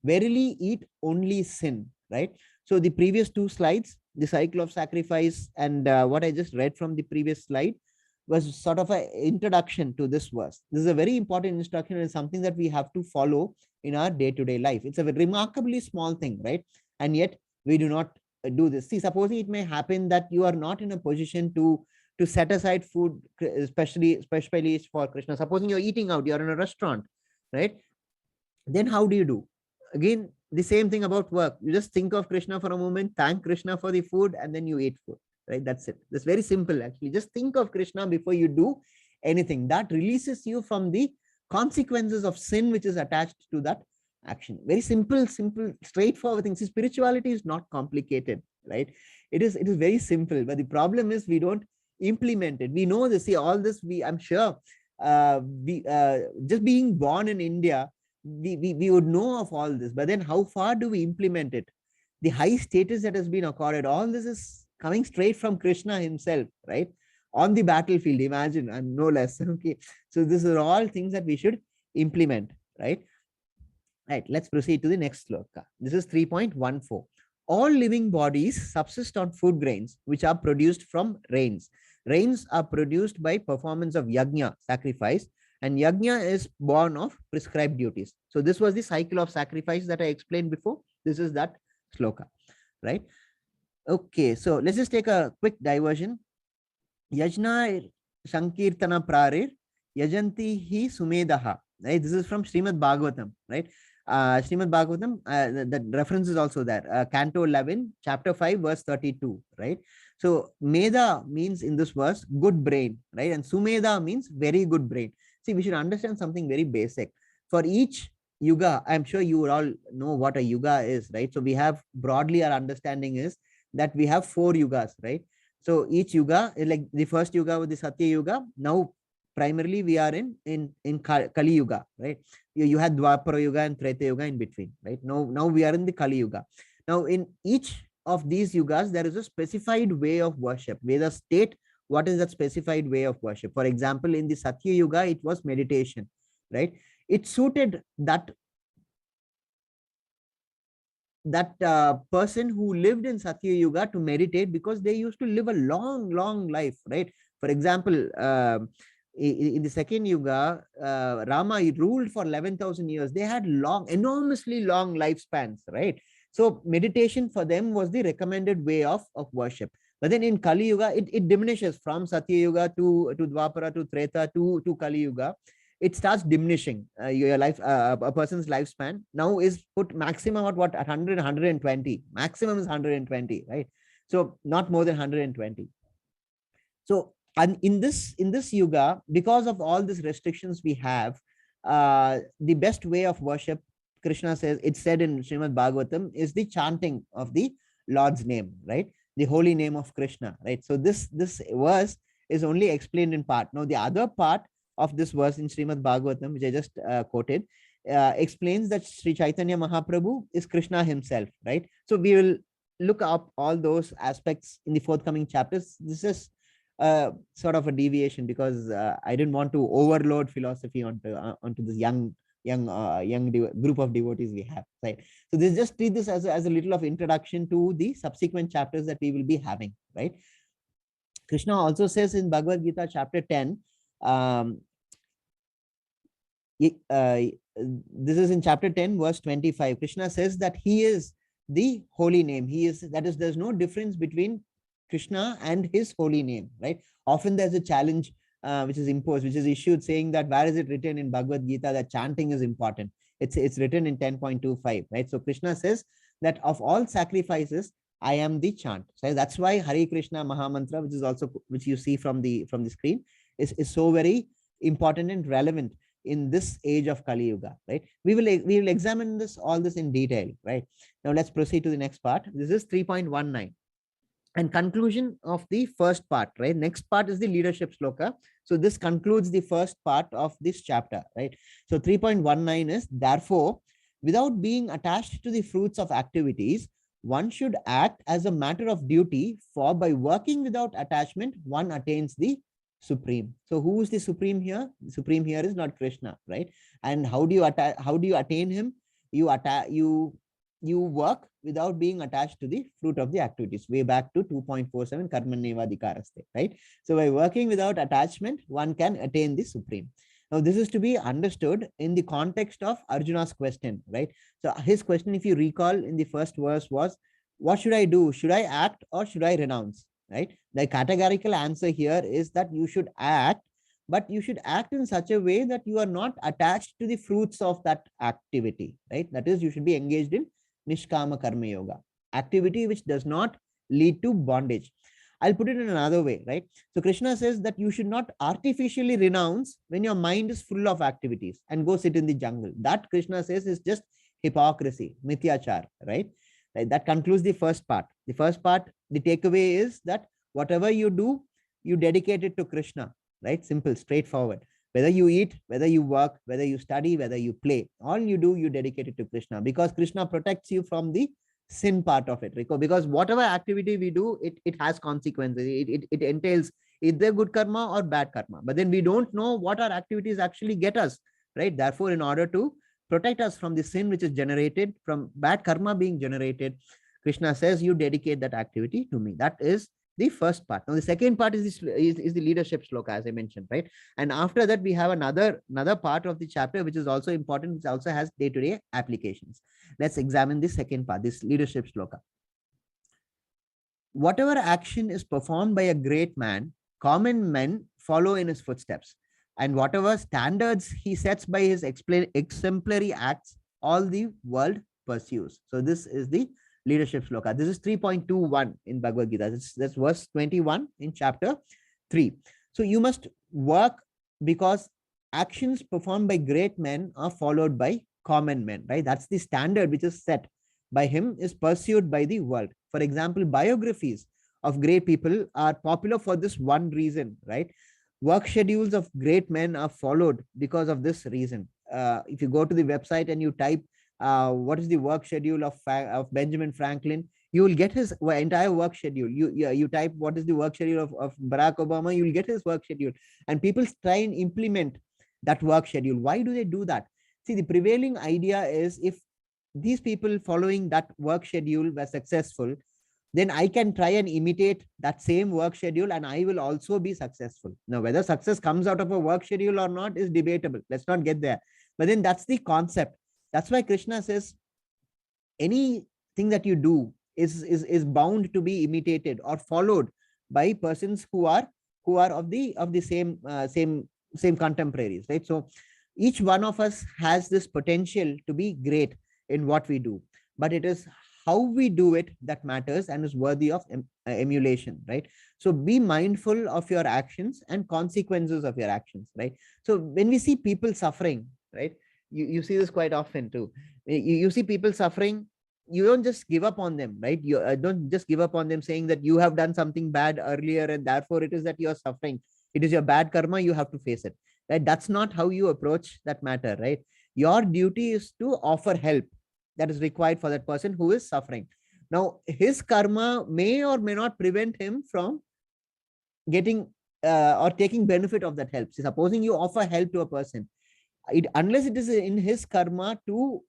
verily eat only sin, right? So the previous two slides, the cycle of sacrifice and what I just read from the previous slide, was sort of an introduction to this verse. This is a very important instruction and something that we have to follow in our day-to-day life. It's a remarkably small thing, right? And yet we do not do this. See, supposing it may happen that you are not in a position to set aside food, especially for Krishna. Supposing you're eating out, you're in a restaurant, right? Then how do you do? Again, the same thing about work. You just think of Krishna for a moment, thank Krishna for the food, and then you eat food. right? That's it. That's very simple, actually. Just think of Krishna before you do anything. That releases you from the consequences of sin which is attached to that action. Very simple, straightforward things. Spirituality is not complicated, right? It is very simple, but the problem is we don't implement it. We know this. See, all this, I'm sure, we just being born in India, we would know of all this, but then how far do we implement it? The high status that has been accorded, all this is coming straight from Krishna himself, right? On the battlefield, imagine, and no less. Okay, so these are all things that we should implement, right? Right, let's proceed to the next sloka. This is 3.14. All living bodies subsist on food grains which are produced from rains. Rains are produced by performance of yajna, sacrifice, and yajna is born of prescribed duties. So this was the cycle of sacrifice that I explained before. This is that sloka, right? Okay, so let's just take a quick diversion. Yajna Sankirtana Prarir Yajanti hi Sumedaha. Right? This is from Srimad Bhagavatam, right? Srimad Bhagavatam, the reference is also there. Canto 11, chapter 5, verse 32, right? So Meda means in this verse good brain, right? And Sumeda means very good brain. See, we should understand something very basic. For each yuga, I'm sure you all know what a yuga is, right? So we have, broadly, our understanding is that we have 4 yugas, right? So each yuga, like the first yuga was the Satya Yuga. Now primarily we are in Kali Yuga, right? You had Dwapara Yuga and Treta Yuga in between, right? Now we are in the Kali Yuga. Now in each of these yugas, there is a specified way of worship. Vedas state what is that specified way of worship. For example, in the Satya Yuga, it was meditation, right? It suited that person who lived in Satya Yuga to meditate, because they used to live a long life, right? For example, in the second Yuga, Rama ruled for 11,000 years. They had enormously long lifespans, right? So meditation for them was the recommended way of worship. But then in Kali Yuga, it diminishes from Satya Yuga to Dwapara to Treta to Kali Yuga. It starts diminishing. Your life, a person's lifespan now is put maximum at what, at 100, 120. Maximum is 120, right? So not more than 120. So, and in this yuga, because of all these restrictions we have, the best way of worship, Krishna says, it's said in Srimad Bhagavatam, is the chanting of the Lord's name, right? The holy name of Krishna, right? So this verse is only explained in part. Now the other part of this verse in Srimad Bhagavatam, which I just quoted, explains that Sri Chaitanya Mahaprabhu is Krishna himself, right? So we will look up all those aspects in the forthcoming chapters. This is sort of a deviation, because I didn't want to overload philosophy onto this young group of devotees we have, right? So this, just treat this as a little of introduction to the subsequent chapters that we will be having, right? Krishna also says in Bhagavad Gita chapter 10, this is in chapter 10 verse 25. Krishna says that he is the holy name. There's no difference between Krishna and his holy name, right? Often there's a challenge which is imposed, which is issued, saying that where is it written in Bhagavad Gita that chanting is important? It's written in 10.25, right? So Krishna says that of all sacrifices, I am the chant. So that's why Hare Krishna Mahamantra, which you see from the screen, is so very important and relevant in this age of Kali Yuga, right? We will examine all this in detail, right? Now let's proceed to the next part. This is 3.19. And conclusion of the first part, right? Next part is the leadership sloka. So this concludes the first part of this chapter, right? So 3.19 is, therefore, without being attached to the fruits of activities, one should act as a matter of duty, for by working without attachment, one attains the Supreme. So who is the Supreme here? The Supreme here is Lord Krishna, right? And how do you attain him? You work without being attached to the fruit of the activities. Way back to 2.47 Karmanevadhikaraste, right? So by working without attachment, one can attain the Supreme. Now this is to be understood in the context of Arjuna's question, right? So his question, if you recall, in the first verse was, what should I do? Should I act or should I renounce? Right? The categorical answer here is that you should act, but you should act in such a way that you are not attached to the fruits of that activity, right? That is, you should be engaged in Nishkama Karma Yoga, activity which does not lead to bondage. I'll put it in another way, right? So Krishna says that you should not artificially renounce when your mind is full of activities and go sit in the jungle. That Krishna says is just hypocrisy, mithyachar, right? Right, that concludes the first part. The first part, the takeaway is that whatever you do, you dedicate it to Krishna, right? Simple, straightforward. Whether you eat, whether you work, whether you study, whether you play, all you do, you dedicate it to Krishna, because Krishna protects you from the sin part of it, Rico. Because whatever activity we do, it has consequences. It entails either good karma or bad karma. But then we don't know what our activities actually get us, right? Therefore, in order to protect us from the sin which is generated, from bad karma being generated, Krishna says, you dedicate that activity to me. That is the first part. Now, the second part is the leadership shloka, as I mentioned, right? And after that, we have another part of the chapter, which is also important, which also has day-to-day applications. Let's examine the second part, this leadership shloka. Whatever action is performed by a great man, common men follow in his footsteps. And whatever standards he sets by his exemplary acts, all the world pursues. So this is the leadership shloka. This is 3.21 in Bhagavad Gita. That's verse 21 in chapter 3. So you must work because actions performed by great men are followed by common men, right? That's the standard which is set by him, is pursued by the world. For example, biographies of great people are popular for this one reason, right? Work schedules of great men are followed because of this reason. If you go to the website and you type what is the work schedule of Benjamin Franklin, you will get his entire work schedule. You type what is the work schedule of Barack Obama, you will get his work schedule. And people try and implement that work schedule. Why do they do that? See, the prevailing idea is, if these people following that work schedule were successful, then I can try and imitate that same work schedule and I will also be successful. Now, whether success comes out of a work schedule or not is debatable. Let's not get there. But then that's the concept. That's why Krishna says anything that you do is bound to be imitated or followed by persons who are of the same contemporaries, right? So each one of us has this potential to be great in what we do, but it is how we do it that matters and is worthy of emulation, right? So be mindful of your actions and consequences of your actions, right? So when we see people suffering, right, you see this quite often too. You see people suffering, you don't just give up on them, right? You don't just give up on them saying that you have done something bad earlier and therefore it is that you're suffering. It is your bad karma, you have to face it, right? That's not how you approach that matter, right? Your duty is to offer help that is required for that person who is suffering. Now, his karma may or may not prevent him from getting or taking benefit of that help. So supposing you offer help to a person, unless it is in his karma to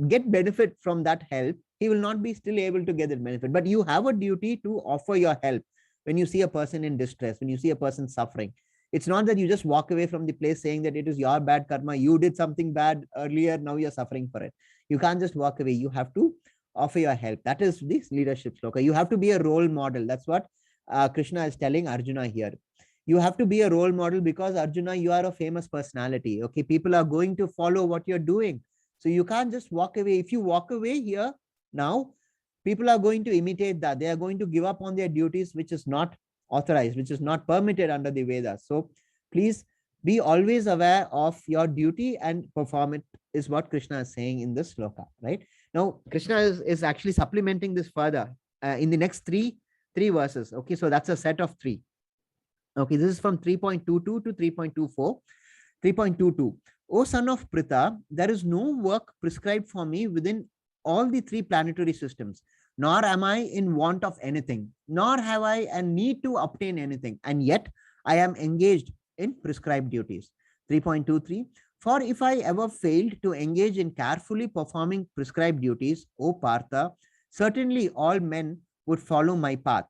get benefit from that help, he will not be still able to get that benefit. But you have a duty to offer your help when you see a person in distress, when you see a person suffering. It's not that you just walk away from the place saying that it is your bad karma, you did something bad earlier, now you're suffering for it. You can't just walk away. You have to offer your help. That is this leadership shloka. You have to be a role model. That's what Krishna is telling Arjuna here. You have to be a role model because, Arjuna, you are a famous personality. Okay, people are going to follow what you're doing. So you can't just walk away. If you walk away here now, people are going to imitate that. They are going to give up on their duties, which is not authorized, which is not permitted under the Vedas. So please be always aware of your duty and perform it, is what Krishna is saying in this sloka, right? Now, Krishna is actually supplementing this further in the next three verses. Okay, so that's a set of 3. Okay, this is from 3.22 to 3.24. 3.22. O son of Pritha, there is no work prescribed for me within all the 3 planetary systems, nor am I in want of anything, nor have I a need to obtain anything, and yet I am engaged in prescribed duties. 3.23. For if I ever failed to engage in carefully performing prescribed duties, O Partha, certainly all men would follow my path.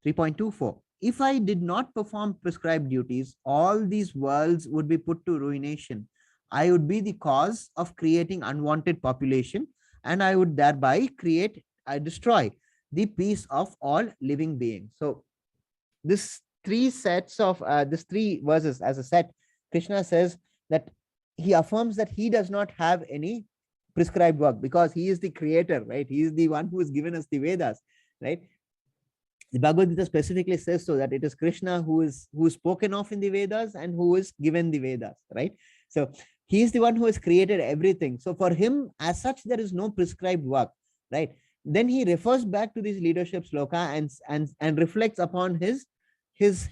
3.24. If I did not perform prescribed duties, all these worlds would be put to ruination. I would be the cause of creating unwanted population, and I would thereby destroy the peace of all living beings. So this 3 sets of this 3 verses as a set, Krishna says that he affirms that he does not have any prescribed work because he is the creator, right? He is the one who has given us the Vedas, right? The Bhagavad Gita specifically says so, that it is Krishna who is spoken of in the Vedas and who is given the Vedas, right? So he is the one who has created everything. So for him, as such, there is no prescribed work, right? Then he refers back to this leadership sloka and reflects upon his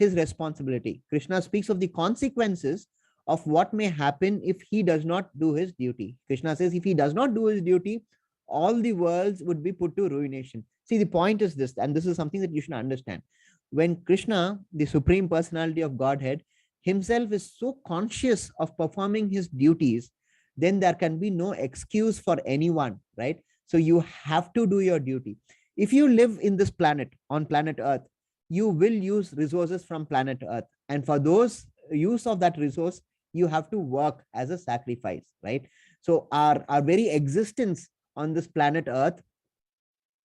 responsibility. Krishna speaks of the consequences of what may happen if he does not do his duty. Krishna says if he does not do his duty, all the worlds would be put to ruination. See, the point is this, and this is something that you should understand. When Krishna, the Supreme Personality of Godhead, himself is so conscious of performing his duties, then there can be no excuse for anyone, right? So you have to do your duty. If you live in this planet, on planet Earth, you will use resources from planet Earth. And for those use of that resource, you have to work as a sacrifice, right? So our very existence on this planet Earth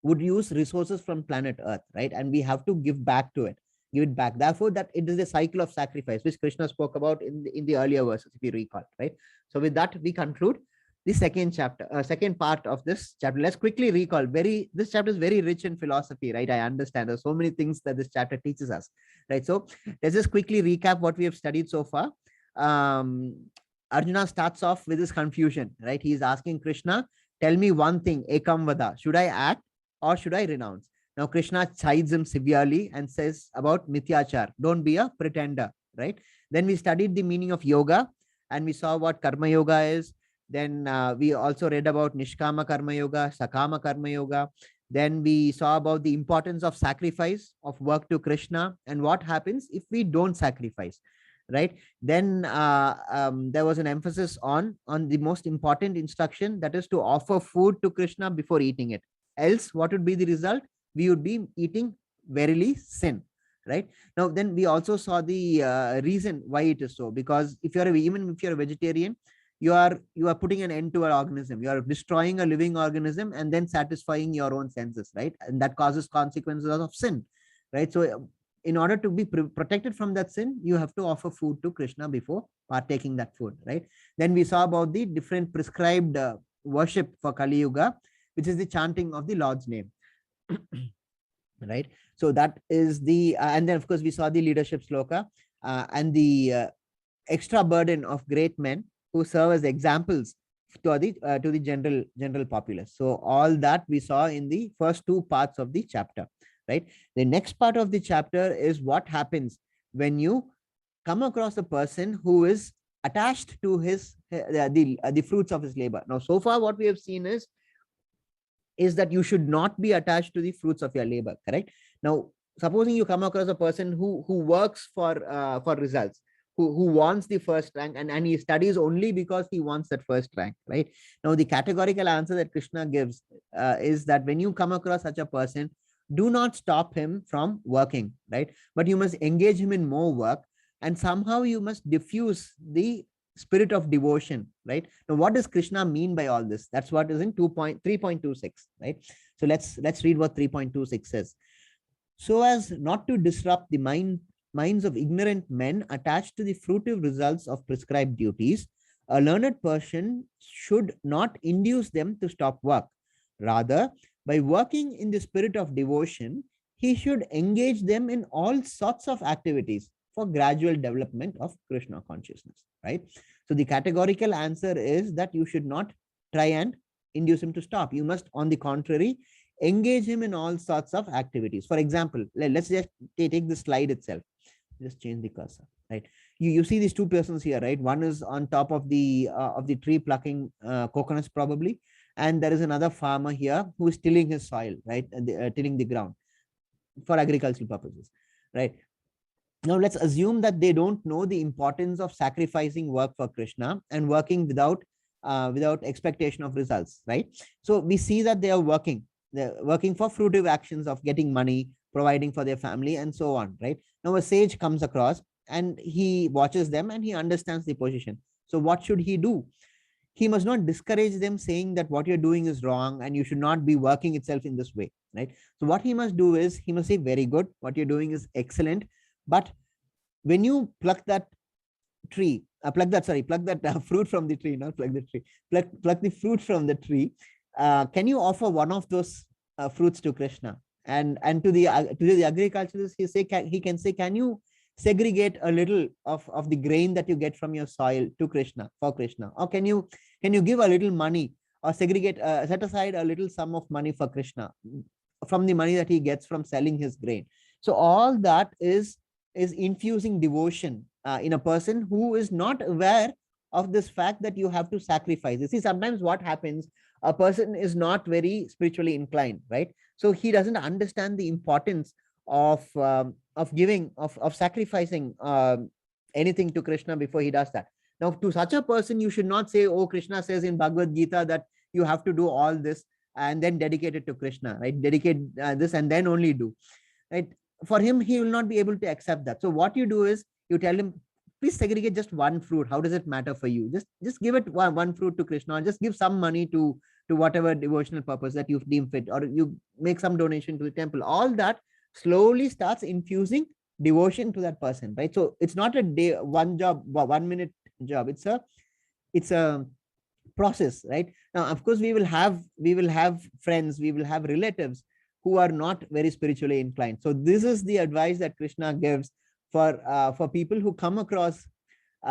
would use resources from planet Earth, right? And we have to give back to it, give it back. Therefore, that it is a cycle of sacrifice, which Krishna spoke about in the earlier verses, if you recall, right? So with that, we conclude the second chapter, second part of this chapter. Let's quickly recall. This chapter is very rich in philosophy, right? I understand there's so many things that this chapter teaches us, right? So let's just quickly recap what we have studied so far. Arjuna starts off with his confusion, right? He is asking Krishna, tell me one thing, ekam vada, should I act or should I renounce? Now Krishna chides him severely and says about mithyachar, don't be a pretender, right? Then we studied the meaning of yoga and we saw what karma yoga is. Then we also read about nishkama karma yoga, sakama karma yoga. Then we saw about the importance of sacrifice of work to Krishna and what happens if we don't sacrifice, right? Then there was an emphasis on the most important instruction, that is to offer food to Krishna before eating it. Else, what would be the result? We would be eating verily sin, right? Now, then we also saw the reason why it is so, because even if you're a vegetarian, you are putting an end to an organism. You are destroying a living organism and then satisfying your own senses, right? And that causes consequences of sin, right? So in order to be protected from that sin, you have to offer food to Krishna before partaking that food, right? Then we saw about the different prescribed worship for Kali Yuga, which is the chanting of the Lord's name. Right? So that is the, and then of course we saw the leadership sloka and the extra burden of great men who serve as examples to the general populace. So all that we saw in the first two parts of the chapter, right? The next part of the chapter is what happens when you come across a person who is attached to his the fruits of his labor. Now, so far what we have seen is that you should not be attached to the fruits of your labor, correct? Now, supposing you come across a person who works for results, who wants the first rank, and he studies only because he wants that first rank, right? Now, the categorical answer that Krishna gives is that when you come across such a person, do not stop him from working, right? But you must engage him in more work, and somehow you must diffuse the spirit of devotion, right? Now, what does Krishna mean by all this? That's what is in 3.26, right? So let's read what 3.26 says. So as not to disrupt the minds of ignorant men attached to the fruitive results of prescribed duties, a learned person should not induce them to stop work. Rather, by working in the spirit of devotion, he should engage them in all sorts of activities for gradual development of Krishna consciousness, right? So the categorical answer is that you should not try and induce him to stop. You must, on the contrary, engage him in all sorts of activities. For example, let's just take the slide itself. Just change the cursor, right? You see these two persons here, right? One is on top of the tree plucking coconuts probably, and there is another farmer here who is tilling his soil, right? Tilling the ground for agricultural purposes, right? Now let's assume that they don't know the importance of sacrificing work for Krishna and working without expectation of results, right? So we see that they're working for fruitive actions of getting money, providing for their family, and so on, right? Now a sage comes across and he watches them and he understands the position. So what should he do? He must not discourage them, saying that what you're doing is wrong and you should not be working itself in this way, right? So what he must do is he must say, very good, what you're doing is excellent, but when you pluck that tree, pluck that fruit from the tree, not pluck the tree, pluck the fruit from the tree, can you offer one of those fruits to Krishna, And to the agriculturist, he can say, can you segregate a little of the grain that you get from your soil to Krishna, for Krishna? Or can you give a little money, or segregate, set aside a little sum of money for Krishna from the money that he gets from selling his grain? So all that is infusing devotion in a person who is not aware of this fact that you have to sacrifice. You see, sometimes what happens, a person is not very spiritually inclined, right? So he doesn't understand the importance of giving, of sacrificing anything to Krishna before he does that. Now, to such a person, you should not say, oh, Krishna says in Bhagavad Gita that you have to do all this and then dedicate it to Krishna, right? Dedicate this and then only do, right? For him, he will not be able to accept that. So what you do is you tell him, please segregate just one fruit. How does it matter for you? Just give it one fruit to Krishna, or just give some money to whatever devotional purpose that you deem fit, or you make some donation to the temple. All that slowly starts infusing devotion to that person, right? So it's not a day, one job, 1 minute job. It's a process, right? Now, of course, we will have friends, we will have relatives who are not very spiritually inclined. So this is the advice that Krishna gives for people who come across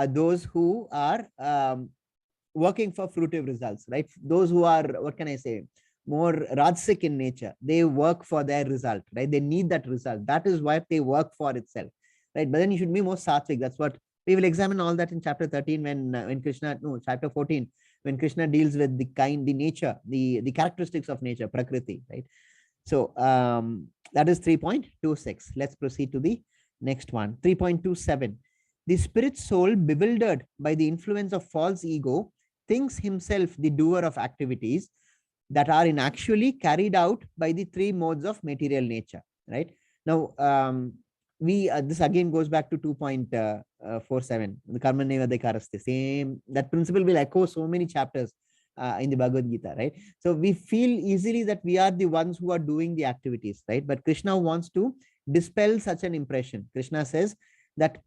those who are working for fruitive results, right? Those who are, what can I say, more rajasic in nature, they work for their result, right? They need that result. That is what they work for itself, right? But then you should be more sattvic. That's what we will examine all that in chapter 13 when Krishna, no, chapter 14, when Krishna deals with the nature, the characteristics of nature, prakriti, right? So that is 3.26. Let's proceed to the next one. 3.27. The spirit soul, bewildered by the influence of false ego, thinks himself the doer of activities that are in actually carried out by the three modes of material nature, right? Now, this again goes back to 2.47, the karma nevadikaraste. Same, that principle will echo so many chapters in the Bhagavad Gita, right? So we feel easily that we are the ones who are doing the activities, right? But Krishna wants to dispel such an impression. Krishna says that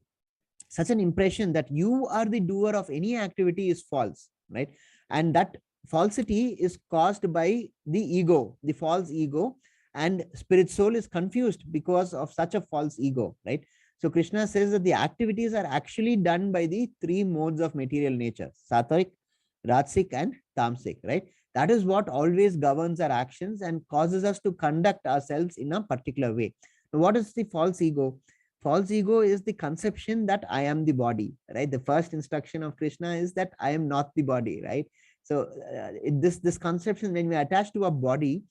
such an impression that you are the doer of any activity is false, right? And that falsity is caused by the ego, the false ego, and spirit soul is confused because of such a false ego, right? So Krishna says that the activities are actually done by the three modes of material nature: sattvic, rajasic, and tamasic, right? That is what always governs our actions and causes us to conduct ourselves in a particular way. Now, what is the false ego? False ego is the conception that I am the body, right? The first instruction of Krishna is that I am not the body, right? So this conception, when we attach to a body,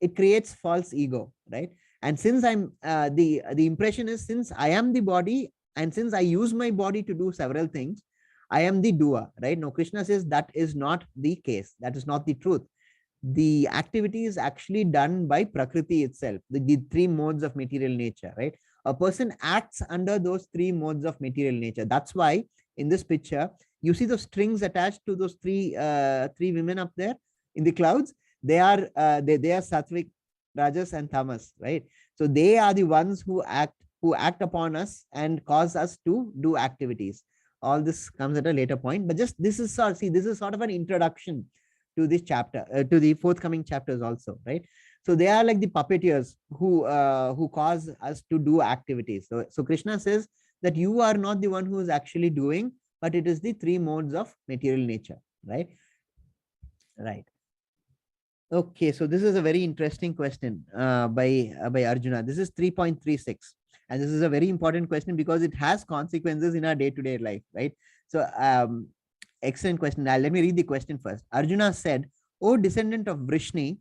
it creates false ego, right? And since I'm the impression is, since I am the body and since I use my body to do several things, I am the doer, right? Now Krishna says that is not the case. That is not the truth. The activity is actually done by Prakriti itself, the three modes of material nature, right? A person acts under those three modes of material nature. That's why in this picture, you see those strings attached to those three women up there in the clouds. They are sattvic, rajas, and tamas, right? So they are the ones who act upon us and cause us to do activities. All this comes at a later point, but just this is sort of an introduction to this chapter, to the forthcoming chapters also, right? So they are like the puppeteers who cause us to do activities. So Krishna says that you are not the one who is actually doing, but it is the three modes of material nature, right? Right. Okay, so this is a very interesting question by Arjuna. This is 3.36. And this is a very important question because it has consequences in our day-to-day life, right? So excellent question. Now, let me read the question first. Arjuna said, "O descendant of Vrishni,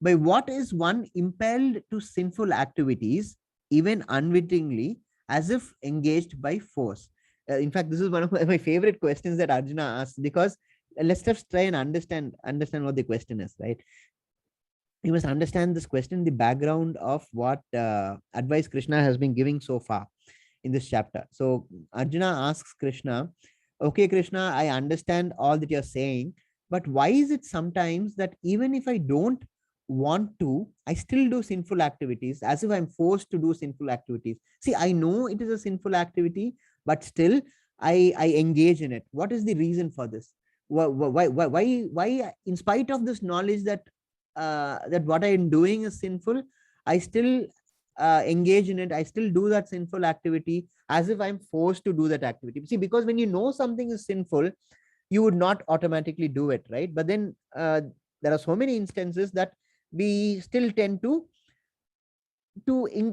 by what is one impelled to sinful activities, even unwittingly, as if engaged by force?" In fact, this is one of my favorite questions that Arjuna asked, because let's just try and understand what the question is, right? You must understand this question, the background of what advice Krishna has been giving so far in this chapter. So Arjuna asks Krishna, okay, Krishna, I understand all that you're saying, but why is it sometimes that even if I don't want to, I still do sinful activities, as if I'm forced to do sinful activities? See, I know it is a sinful activity, but still I engage in it. What is the reason for this? Why in spite of this knowledge that that what I am doing is sinful, I still engage in it. I still do that sinful activity as if I'm forced to do that activity. See, because when you know something is sinful, you would not automatically do it, right? But then there are so many instances that we still tend to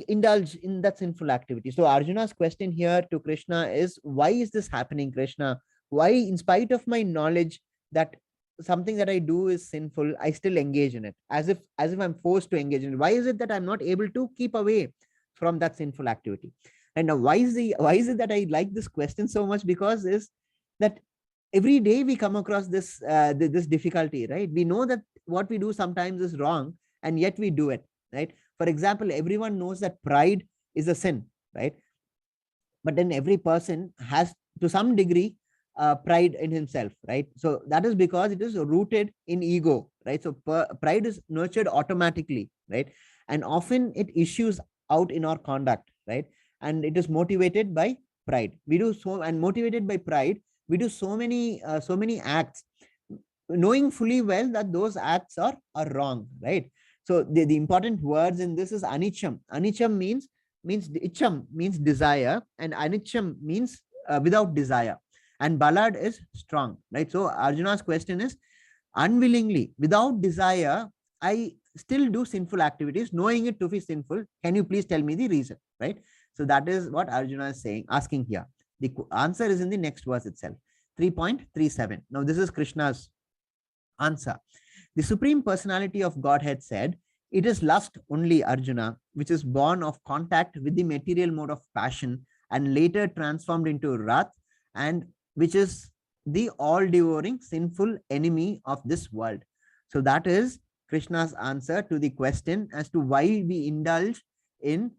indulge in that sinful activity. So Arjuna's question here to Krishna is, why is this happening, Krishna? Why, in spite of my knowledge that something that I do is sinful, I still engage in it as if I'm forced to engage in it? Why is it that I'm not able to keep away from that sinful activity? And now why is it that I like this question so much? Because is that every day we come across this difficulty, right? We know that what we do sometimes is wrong, and yet we do it, right? For example, everyone knows that pride is a sin, right? But then every person has, to some degree, pride in himself, right? So that is because it is rooted in ego, right? So pride is nurtured automatically, right? And often it issues out in our conduct, right? And it is motivated by pride. We do so, and motivated by pride, we do so many acts, knowing fully well that those acts are wrong, right? So the important words in this is anicham. Anicham means icham means desire, and anicham means without desire, and balad is strong, right? So Arjuna's question is, unwillingly, without desire, I still do sinful activities, knowing it to be sinful. Can you please tell me the reason, right? So that is what Arjuna is saying, asking here. The answer is in the next verse itself, 3.37. Now this is Krishna's answer. The Supreme Personality of Godhead said, it is lust only, Arjuna, which is born of contact with the material mode of passion and later transformed into wrath, and which is the all-devouring sinful enemy of this world. So that is Krishna's answer to the question as to why we indulge in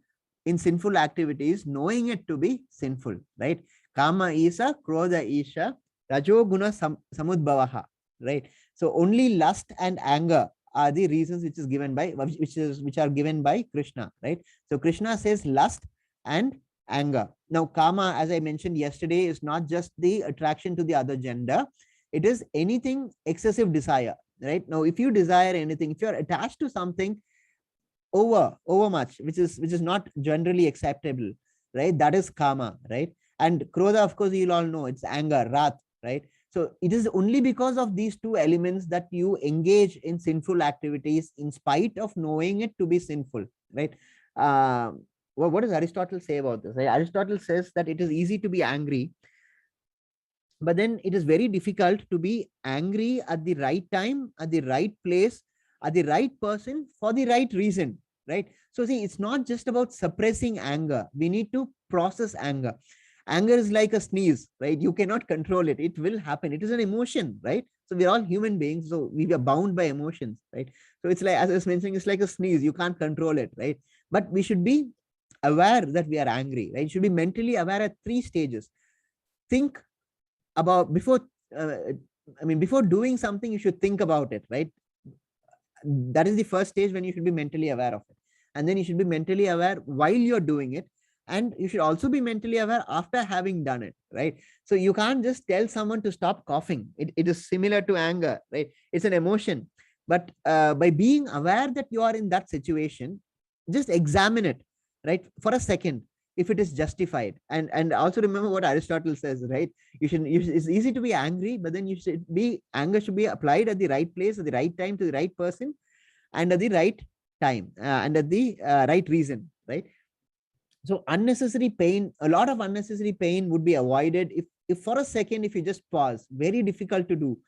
sinful activities, knowing it to be sinful, right? Kama isa, krodha isha, rajoguna samudbhavaha, right? So only lust and anger are the reasons which are given by Krishna, right? So Krishna says lust and anger. Now kama, as I mentioned yesterday, is not just the attraction to the other gender. It is anything excessive desire, right? Now if you desire anything, if you're attached to something over much, which is not generally acceptable, right? That is kama, right? And krodha, of course, you'll all know, it's anger, wrath, right? So it is only because of these two elements that you engage in sinful activities in spite of knowing it to be sinful, right? Well, what does Aristotle say about this? Right? Aristotle says that it is easy to be angry, but then it is very difficult to be angry at the right time, at the right place, at the right person, for the right reason, right? So see, it's not just about suppressing anger. We need to process anger. Anger is like a sneeze, right? You cannot control it. It will happen. It is an emotion, right? So we're all human beings, so we are bound by emotions, right? So it's like, as I was mentioning, it's like a sneeze. You can't control it, right? But we should be aware that we are angry, right? You should be mentally aware at 3 stages. Think about before, before doing something, you should think about it, right? That is the first stage, when you should be mentally aware of it. And then you should be mentally aware while you're doing it, and you should also be mentally aware after having done it, right? So you can't just tell someone to stop coughing. It is similar to anger, right? It's an emotion. But by being aware that you are in that situation, just examine it, right, for a second, if it is justified. And also remember what Aristotle says, right? It's easy to be angry, but then anger should be applied at the right place, at the right time, to the right person, and at the right time, and at the right reason, right? So unnecessary pain, a lot of unnecessary pain would be avoided if for a second, if you just pause. Very difficult to do,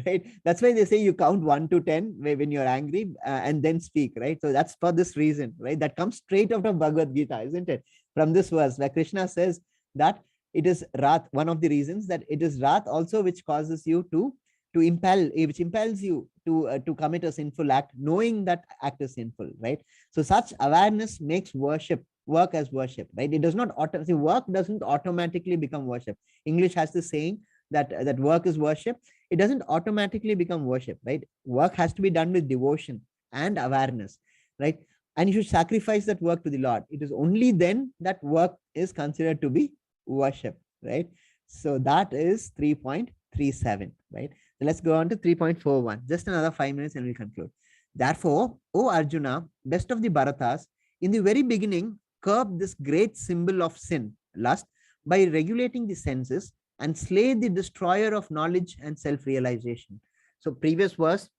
right? That's why they say you count 1 to 10 when you're angry, and then speak, right? So that's for this reason, right? That comes straight out of Bhagavad Gita, isn't it? From this verse where Krishna says that it is wrath. One of the reasons that it is wrath also which causes you which impels you to commit a sinful act, knowing that act is sinful, right? So such awareness makes work as worship, right? It does not work doesn't automatically become worship. English has this saying that work is worship. It doesn't automatically become worship, right? Work has to be done with devotion and awareness, right? And you should sacrifice that work to the Lord. It is only then that work is considered to be worship, right? So that is 3.37, right? So let's go on to 3.41. Just another 5 minutes and we'll conclude. Therefore, O Arjuna, best of the Bharatas, in the very beginning, curb this great symbol of sin, lust, by regulating the senses and slay the destroyer of knowledge and self-realization. So previous verse,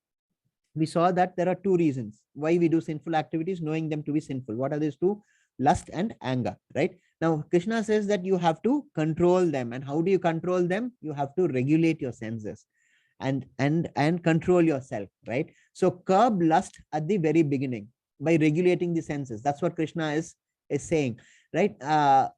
we saw that there are two reasons why we do sinful activities, knowing them to be sinful. What are these two? Lust and anger, right? Now, Krishna says that you have to control them. And how do you control them? You have to regulate your senses and control yourself, right? So curb lust at the very beginning by regulating the senses. That's what Krishna is saying, right?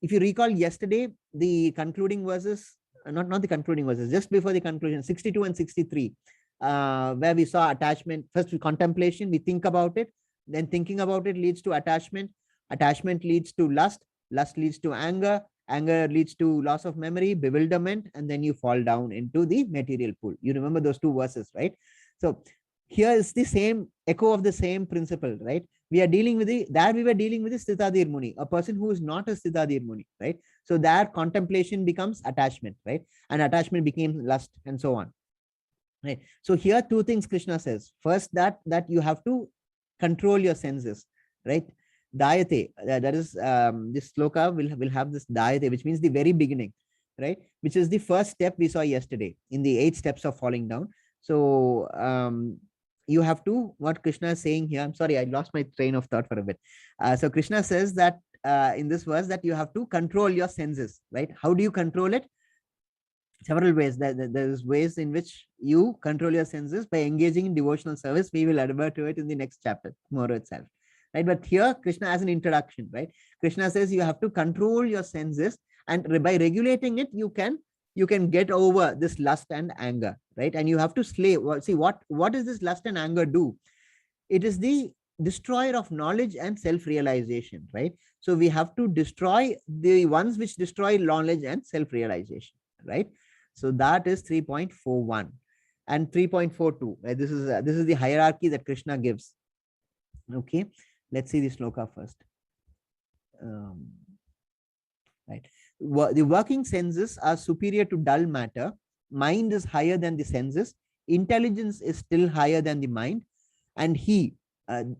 If you recall yesterday, the concluding verses, not the concluding verses, just before the conclusion, 62 and 63, where we saw attachment. First, we contemplation, we think about it, then thinking about it leads to attachment, attachment leads to lust, lust leads to anger, anger leads to loss of memory, bewilderment, and then you fall down into the material pool. You remember those two verses, right? So here is the same echo of the same principle, right? We are dealing with we were dealing with the Sthitadir Muni, a person who is not a Sthitadir Muni, right? So that contemplation becomes attachment, right? And attachment became lust, and so on. Right. So here two things Krishna says. First, that you have to control your senses, right? Dayate, that is this sloka will have this dayate, which means the very beginning, right? Which is the first step we saw yesterday in the 8 steps of falling down. So you have to, what Krishna is saying here, I'm sorry, I lost my train of thought for a bit. So Krishna says that in this verse that you have to control your senses, right? How do you control it? Several ways. There's ways in which you control your senses by engaging in devotional service. We will advert to it in the next chapter, tomorrow itself, right? But here Krishna has an introduction, right? Krishna says you have to control your senses, and by regulating it, you can get over this lust and anger, right? And you have to slay. Well, see what does this lust and anger do? It is the destroyer of knowledge and self-realization, right? So we have to destroy the ones which destroy knowledge and self-realization, right? So that is 3.41 and 3.42. Right? This is the hierarchy that Krishna gives. Okay, let's see the sloka first. Right, the working senses are superior to dull matter. Mind is higher than the senses. Intelligence is still higher than the mind, and he,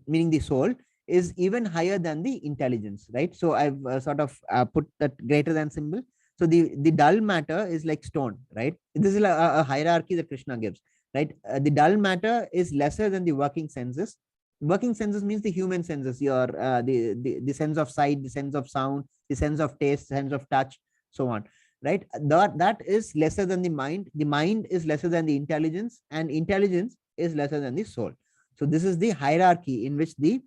meaning the soul, is even higher than the intelligence. Right. So I've sort of put that greater than symbol. So the dull matter is like stone, right? This is a hierarchy that Krishna gives, right? The dull matter is lesser than the working senses. Working senses means the human senses, your the sense of sight, the sense of sound, the sense of taste, sense of touch, so on, right? That is lesser than the mind. The mind is lesser than the intelligence, and intelligence is lesser than the soul. So this is the hierarchy in which the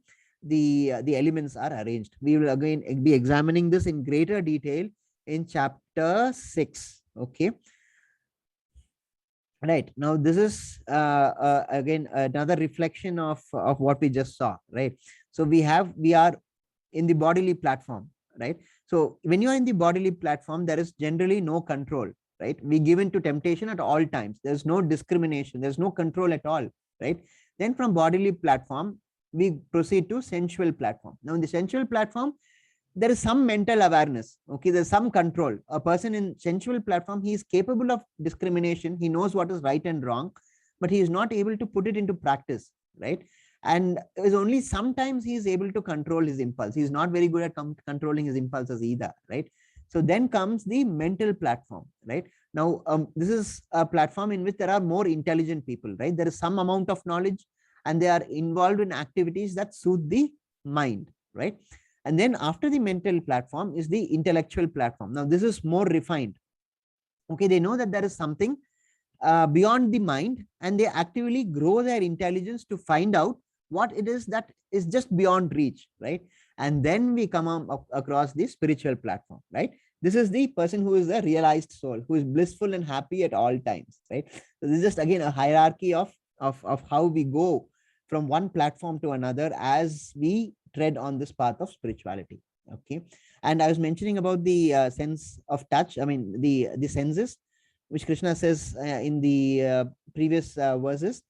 elements are arranged. We will again be examining this in greater detail in chapter 6. Okay, right. Now this is again another reflection of what we just saw, right? So we are in the bodily platform, right? So when you are in the bodily platform, there is generally no control, right? We give in to temptation at all times. There's no discrimination, there's no control at all, right? Then from bodily platform we proceed to sensual platform. Now in the sensual platform, there is some mental awareness. Okay, there's some control. A person in sensual platform, he is capable of discrimination. He knows what is right and wrong, but he is not able to put it into practice, right? And it is only sometimes he is able to control his impulse. He is not very good at controlling his impulses either, right? So then comes the mental platform, right? Now, this is a platform in which there are more intelligent people, right? There is some amount of knowledge, and they are involved in activities that suit the mind, right? And then after the mental platform is the intellectual platform. Now this is more refined. Okay, they know that there is something beyond the mind, and they actively grow their intelligence to find out what it is that is just beyond reach, right? And then we come across the spiritual platform, right? This is the person who is a realized soul, who is blissful and happy at all times, right? So this is just again a hierarchy of how we go from one platform to another as we tread on this path of spirituality. Okay, and I was mentioning about the sense of touch. I mean the senses, which Krishna says in the previous verses,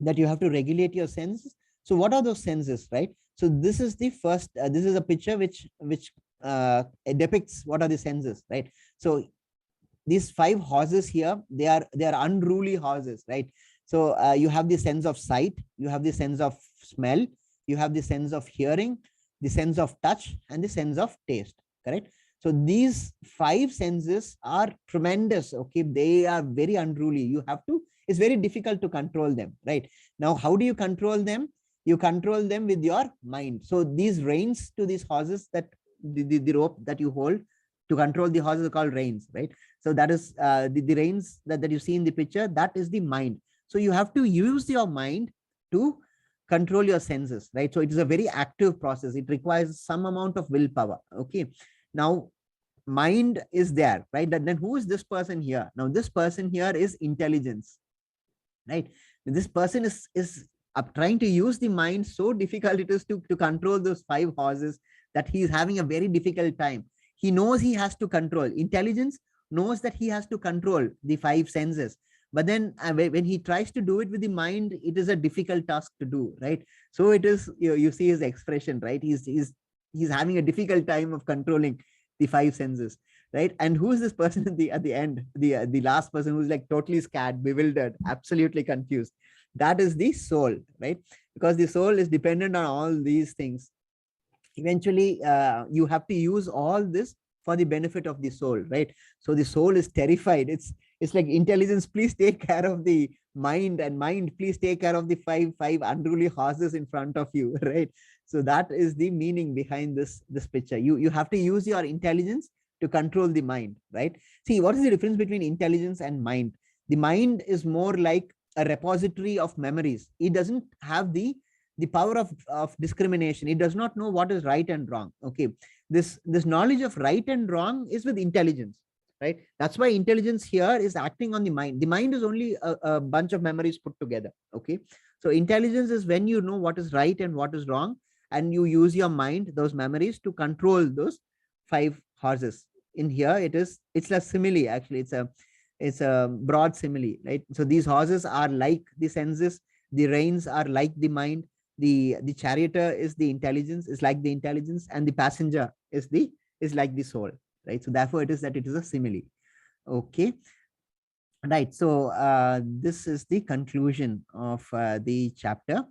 that you have to regulate your senses. So what are those senses, right? So this is the first. This is a picture which depicts what are the senses, right? So these 5 horses here, they are unruly horses, right? So you have the sense of sight, you have the sense of smell, you have the sense of hearing, the sense of touch, and the sense of taste. Correct? So these five senses are tremendous. Okay, they are very unruly. You have to, it's very difficult to control them. Right? Now, how do you control them? You control them with your mind. So these reins to these horses, that the rope that you hold to control the horses are called reins, right? So that is the reins that you see in the picture, that is the mind. So you have to use your mind to control your senses, right? So it is a very active process. It requires some amount of willpower. Okay. Now, mind is there, right? Then who is this person here? Now, this person here is intelligence, right? This person is trying to use the mind. So difficult it is to control those five horses that he is having a very difficult time. He knows he has to control. Intelligence knows that he has to control the five senses, but then when he tries to do it with the mind, it is a difficult task to do, right? So it is, you see his expression, right? He's having a difficult time of controlling the five senses, right? And who is this person at the end, the last person, who's like totally scared, bewildered, absolutely confused? That is the soul, right? Because the soul is dependent on all these things. Eventually you have to use all this for the benefit of the soul, right? So the soul is terrified. It's like, intelligence, please take care of the mind, and mind, please take care of the five unruly horses in front of you, right? So that is the meaning behind this picture. You have to use your intelligence to control the mind, right? See, what is the difference between intelligence and mind? The mind is more like a repository of memories. It doesn't have the power of discrimination. It does not know what is right and wrong. Okay, this knowledge of right and wrong is with intelligence, right? That's why intelligence here is acting on the mind. The mind is only a bunch of memories put together. Okay, so intelligence is when you know what is right and what is wrong, and you use your mind, those memories, to control those five horses. In here, it's a simile. Actually, it's a broad simile, right? So these horses are like the senses, the reins are like the mind, the charioteer is the intelligence, is like the intelligence, and the passenger is like the soul, right? So therefore it is a simile. Okay, right. So this is the conclusion of the chapter.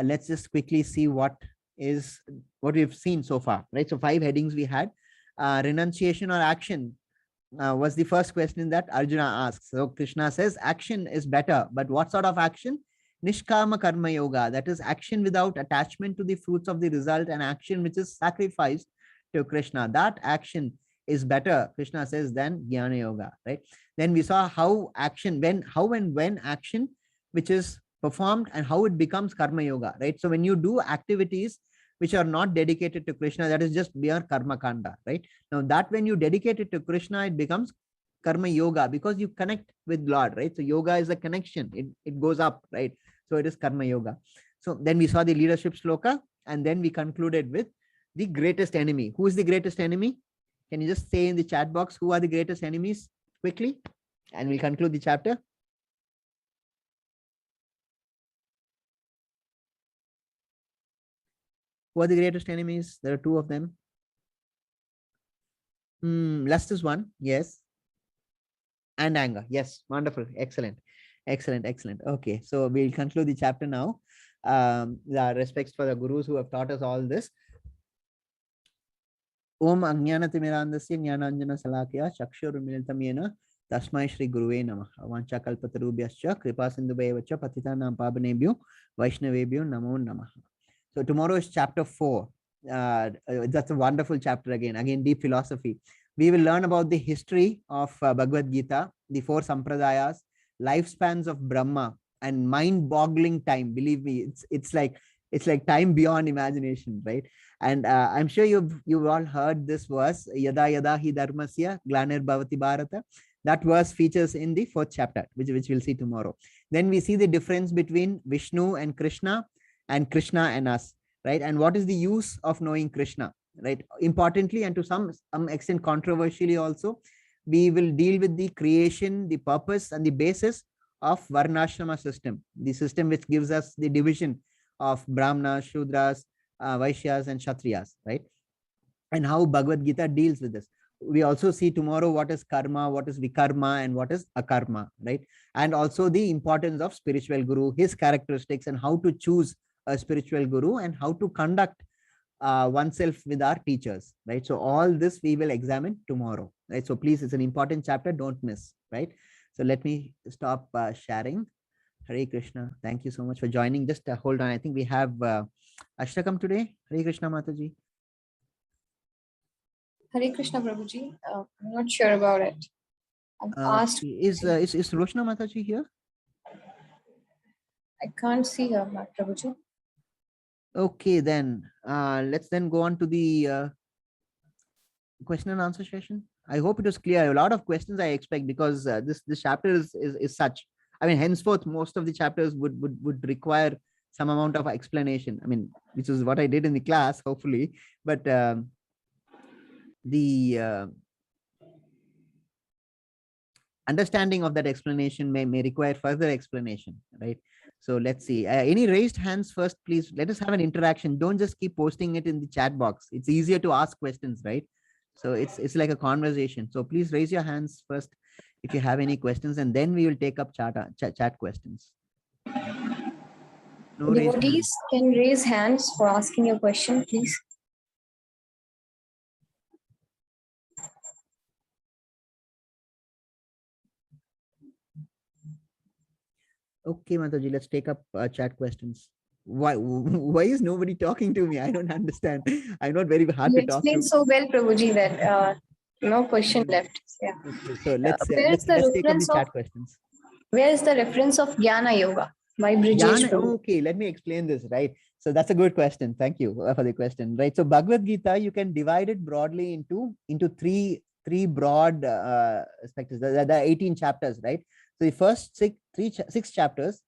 Let's just quickly see what we've seen so far, right? So five headings we had. Renunciation or action was the first question that Arjuna asks. So Krishna says action is better, but what sort of action? Nishkama karma yoga, that is action without attachment to the fruits of the result, and action which is sacrificed to Krishna. That action is better, Krishna says, than jnana yoga, right? Then we saw how and when action which is performed and how it becomes karma yoga, right? So when you do activities which are not dedicated to Krishna, that is just mere karma kanda, right? Now that when you dedicate it to Krishna, it becomes karma yoga, because you connect with Lord, right? So yoga is a connection. It goes up, right? So it is karma yoga. So then we saw the leadership sloka, and then we concluded with the greatest enemy. Who is the greatest enemy? Can you just say in the chat box, who are the greatest enemies quickly? And we'll conclude the chapter. Who are the greatest enemies? There are two of them. Lust is one. Yes. And anger. Yes. Wonderful. Excellent. Excellent. Okay. So we'll conclude the chapter now. The respects for the gurus who have taught us all this. Om Ajnanatimirandasya Jnananjana Salakya Chakshurumilitam Yena Tasmai Shri Guruve Namah. Avancha Kalpatarubhyascha Kripa Sindhubevacha Patitanam Pavanebhyo Vaishnavebhyo Namo Namah. So tomorrow is chapter 4. That's a wonderful chapter again deep philosophy. We will learn about the history of Bhagavad Gita, the four sampradayas, lifespans of Brahma, and mind-boggling time. Believe me, it's like time beyond imagination, right? And I'm sure you've all heard this verse, Yada Yada Hi Dharmasya Glanir Bhavati Bharata. That verse features in the 4th chapter, which we'll see tomorrow. Then we see the difference between Vishnu and Krishna and us, right? And what is the use of knowing Krishna, right? Importantly, and to some extent controversially also, we will deal with the creation, the purpose, and the basis of Varnashrama system, the system which gives us the division of Brahmanas, Shudras, Vaishyas, and Kshatriyas, right? And how Bhagavad Gita deals with this. We also see tomorrow what is karma, what is vikarma, and what is akarma, right? And also the importance of spiritual guru, his characteristics, and how to choose a spiritual guru, and how to conduct oneself with our teachers, right? So all this we will examine tomorrow, right? So please, it's an important chapter, don't miss, right? So let me stop sharing. Hare Krishna. Thank you so much for joining. Just hold on. I think we have Ashtakam today. Hare Krishna Mataji. Hare Krishna Prabhuji. I'm not sure about it. I've asked. Is Roshna Mataji here? I can't see her, Prabhuji. Okay, then let's then go on to the question and answer session. I hope it was clear. A lot of questions I expect, because this chapter is such. I mean, henceforth, most of the chapters would require some amount of explanation. I mean, which is what I did in the class, hopefully. But the understanding of that explanation may require further explanation, right? So let's see. Any raised hands first, please? Let us have an interaction. Don't just keep posting it in the chat box. It's easier to ask questions, right? So it's like a conversation. So please raise your hands first if you have any questions, and then we will take up chat questions. No Devotees can raise hands for asking a question, please. Okay, Mataji, let's take up chat questions. Why is nobody talking to me? I don't understand. I'm not very hard to talk to. You explained so well, Prabhuji, that no question left. Yeah. Okay, so let's take up the chat questions. Where is the reference of Jnana Yoga by Brijesh? Okay, let me explain this, right? So that's a good question. Thank you for the question, right? So Bhagavad Gita, you can divide it broadly into three broad aspects. There are 18 chapters, right? So the first six chapters,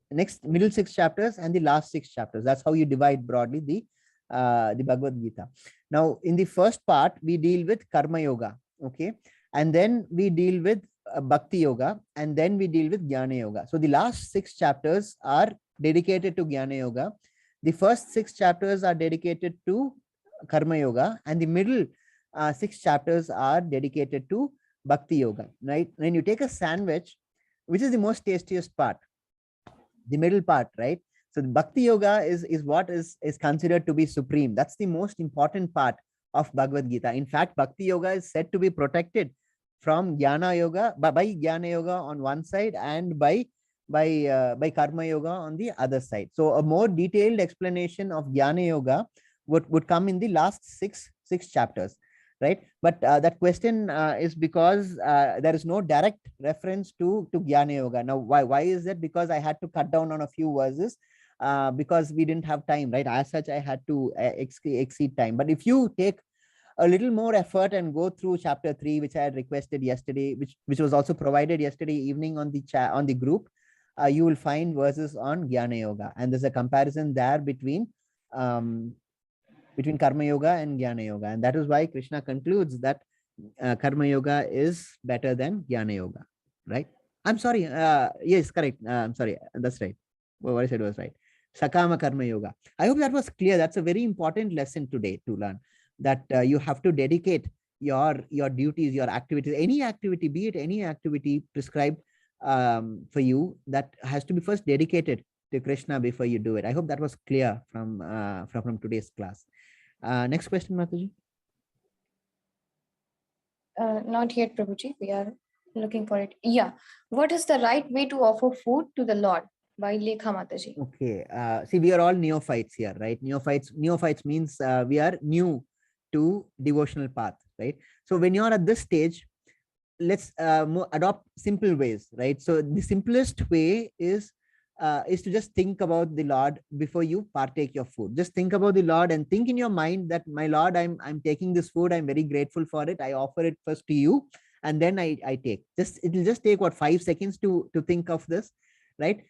the next middle 6 chapters, and the last 6 chapters. That's how you divide broadly the Bhagavad Gita. Now, in the first part, we deal with Karma Yoga, okay, and then we deal with Bhakti Yoga, and then we deal with Jnana Yoga. So the last 6 chapters are dedicated to Jnana Yoga. The first 6 chapters are dedicated to Karma Yoga, and the middle 6 chapters are dedicated to Bhakti Yoga, right? When you take a sandwich, which is the most tastiest part? The middle part, right? So the Bhakti Yoga is what is considered to be supreme. That's the most important part of Bhagavad Gita. In fact, Bhakti Yoga is said to be protected from Jnana Yoga, by Jnana Yoga on one side, and by Karma Yoga on the other side. So a more detailed explanation of Jnana Yoga would come in the last six chapters, right? But that question is because there is no direct reference to Jnana Yoga. Now, why is that? Because I had to cut down on a few verses because we didn't have time, right? As such, I had to exceed time. But if you take a little more effort and go through chapter 3, which I had requested yesterday, which was also provided yesterday evening on the chat on the group, you will find verses on Jnana Yoga, and there's a comparison there between Karma Yoga and Jnana Yoga, and that is why Krishna concludes that Karma Yoga is better than Jnana Yoga, right? I'm sorry. Yes, correct. I'm sorry. That's right. Well, what I said was right. Sakama Karma Yoga. I hope that was clear. That's a very important lesson today to learn, that you have to dedicate your duties, your activities, any activity, be it any activity prescribed for you, that has to be first dedicated to Krishna before you do it. I hope that was clear from today's class. Next question, Mataji. Not yet, Prabhuji. We are looking for it. Yeah. What is the right way to offer food to the Lord? By Lekha Mataji. Okay. See, we are all neophytes here, right? Neophytes means we are new to devotional path, right? So when you're at this stage, let's adopt simple ways, right? So the simplest way is to just think about the Lord before you partake your food. Just think about the Lord and think in your mind that, my Lord, I'm taking this food. I'm very grateful for it. I offer it first to you, and then I take. It'll just take what, 5 seconds to think of this, right?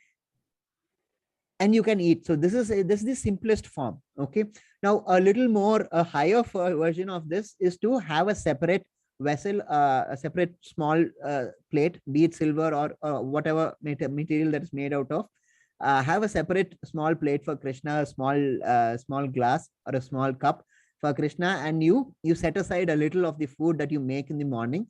And you can eat. So this is the simplest form. Okay. Now a little more, a higher version of this is to have a separate vessel, a separate small plate, be it silver or whatever material that is made out of. Have a separate small plate for Krishna, a small glass or a small cup for Krishna, and you set aside a little of the food that you make in the morning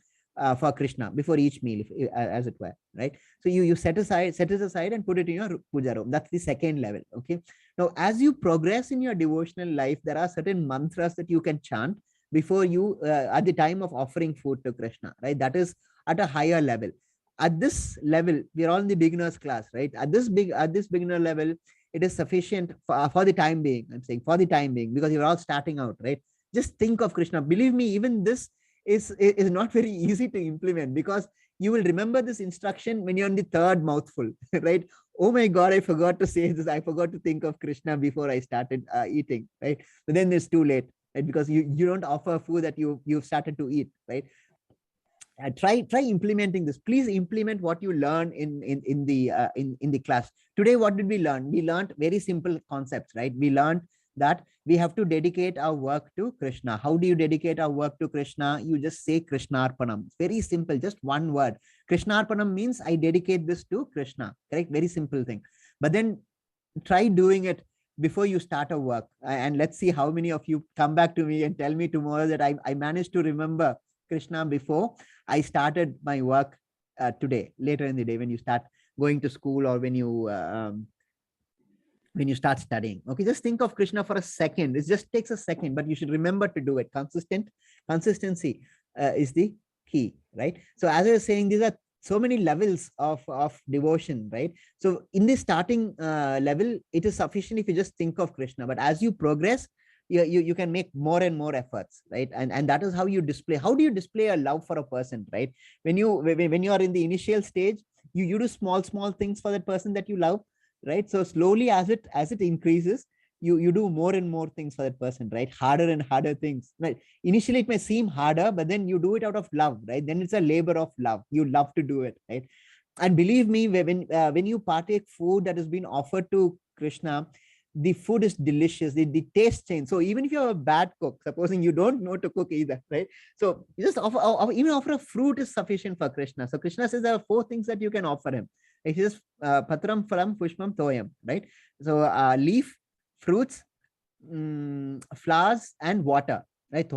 for Krishna before each meal, as it were, right? So you set it aside and put it in your puja room. That's the second level. Okay. Now, as you progress in your devotional life, there are certain mantras that you can chant before you at the time of offering food to Krishna, right? That is at a higher level. At this level, we are all in the beginners class, right? At this beginner level, it is sufficient for the time being. I'm saying for the time being, because you're all starting out, right? Just think of Krishna. Believe me, even this is not very easy to implement, because you will remember this instruction when you're on the third mouthful, right? Oh my God, I forgot to say this. I forgot to think of Krishna before I started eating, right? But then it's too late, right? Because you don't offer food that you've started to eat, right? Try implementing this. Please implement what you learn in the class today. What did we learn? We learned very simple concepts, right? We learned that we have to dedicate our work to Krishna. How do you dedicate our work to Krishna? You just say Krishnarpanam. Very simple, just one word. Krishnarpanam means I dedicate this to Krishna, correct? Very simple thing. But then try doing it before you start a work, and let's see how many of you come back to me and tell me tomorrow that I managed to remember Krishna before I started my work today, later in the day, when you start going to school, or when you start studying. Okay, just think of Krishna for a second. It just takes a second, but you should remember to do it. Consistency is the key, right? So as I was saying, these are so many levels of devotion, right? So in the starting level, it is sufficient if you just think of Krishna. But as you progress, you can make more and more efforts, right? And that is how you display. How do you display a love for a person, right? When you are in the initial stage, you do small things for that person that you love, right? So slowly, as it increases, you do more and more things for that person, right? Harder and harder things, right? Initially it may seem harder, but then you do it out of love, right? Then it's a labor of love. You love to do it, right? And believe me, when you partake food that has been offered to Krishna, the food is delicious. The taste change. So even if you're a bad cook, supposing you don't know to cook either, right? So you just even offer a fruit is sufficient for Krishna. So Krishna says there are 4 things that you can offer him. It is patram, phalam, pushpam, toyam, right? So leaf, fruits, flowers, and water, right?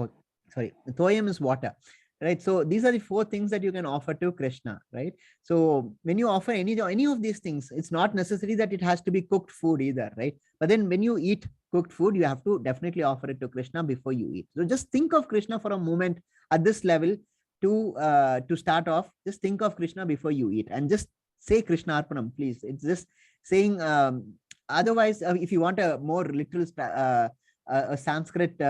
Sorry, toyam is water, right? So these are the 4 things that you can offer to Krishna, right? So when you offer any of these things, it's not necessary that it has to be cooked food either, right? But then when you eat cooked food, you have to definitely offer it to Krishna before you eat. So just think of Krishna for a moment at this level. To start off, just think of Krishna before you eat, and just say Krishna Arpanam, please. It's just saying. Otherwise, if you want a more literal a Sanskrit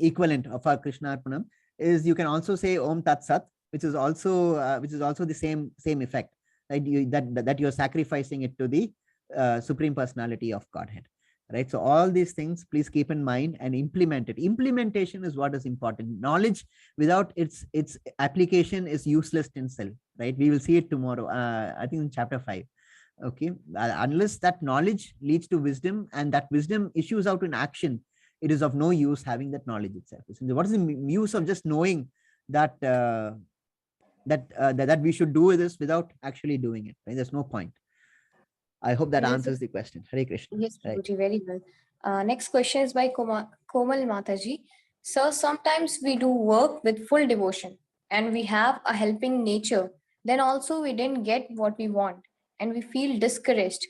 equivalent of our Krishna Arpanam, is you can also say Om Tat Sat, which is also the same effect, right? That you're sacrificing it to the Supreme Personality of Godhead, right? So all these things, please keep in mind and implement it. Implementation is what is important. Knowledge without its application is useless in self, right? We will see it tomorrow, I think in chapter 5. Okay, unless that knowledge leads to wisdom, and that wisdom issues out in action, it is of no use having that knowledge itself. What is the use of just knowing that that we should do this without actually doing it, right? There's no point. I hope that answers the question. Hare Krishna. Yes, Prabhuji, very well. Next question is by Komal Mataji. Sir, sometimes we do work with full devotion and we have a helping nature. Then also we didn't get what we want and we feel discouraged.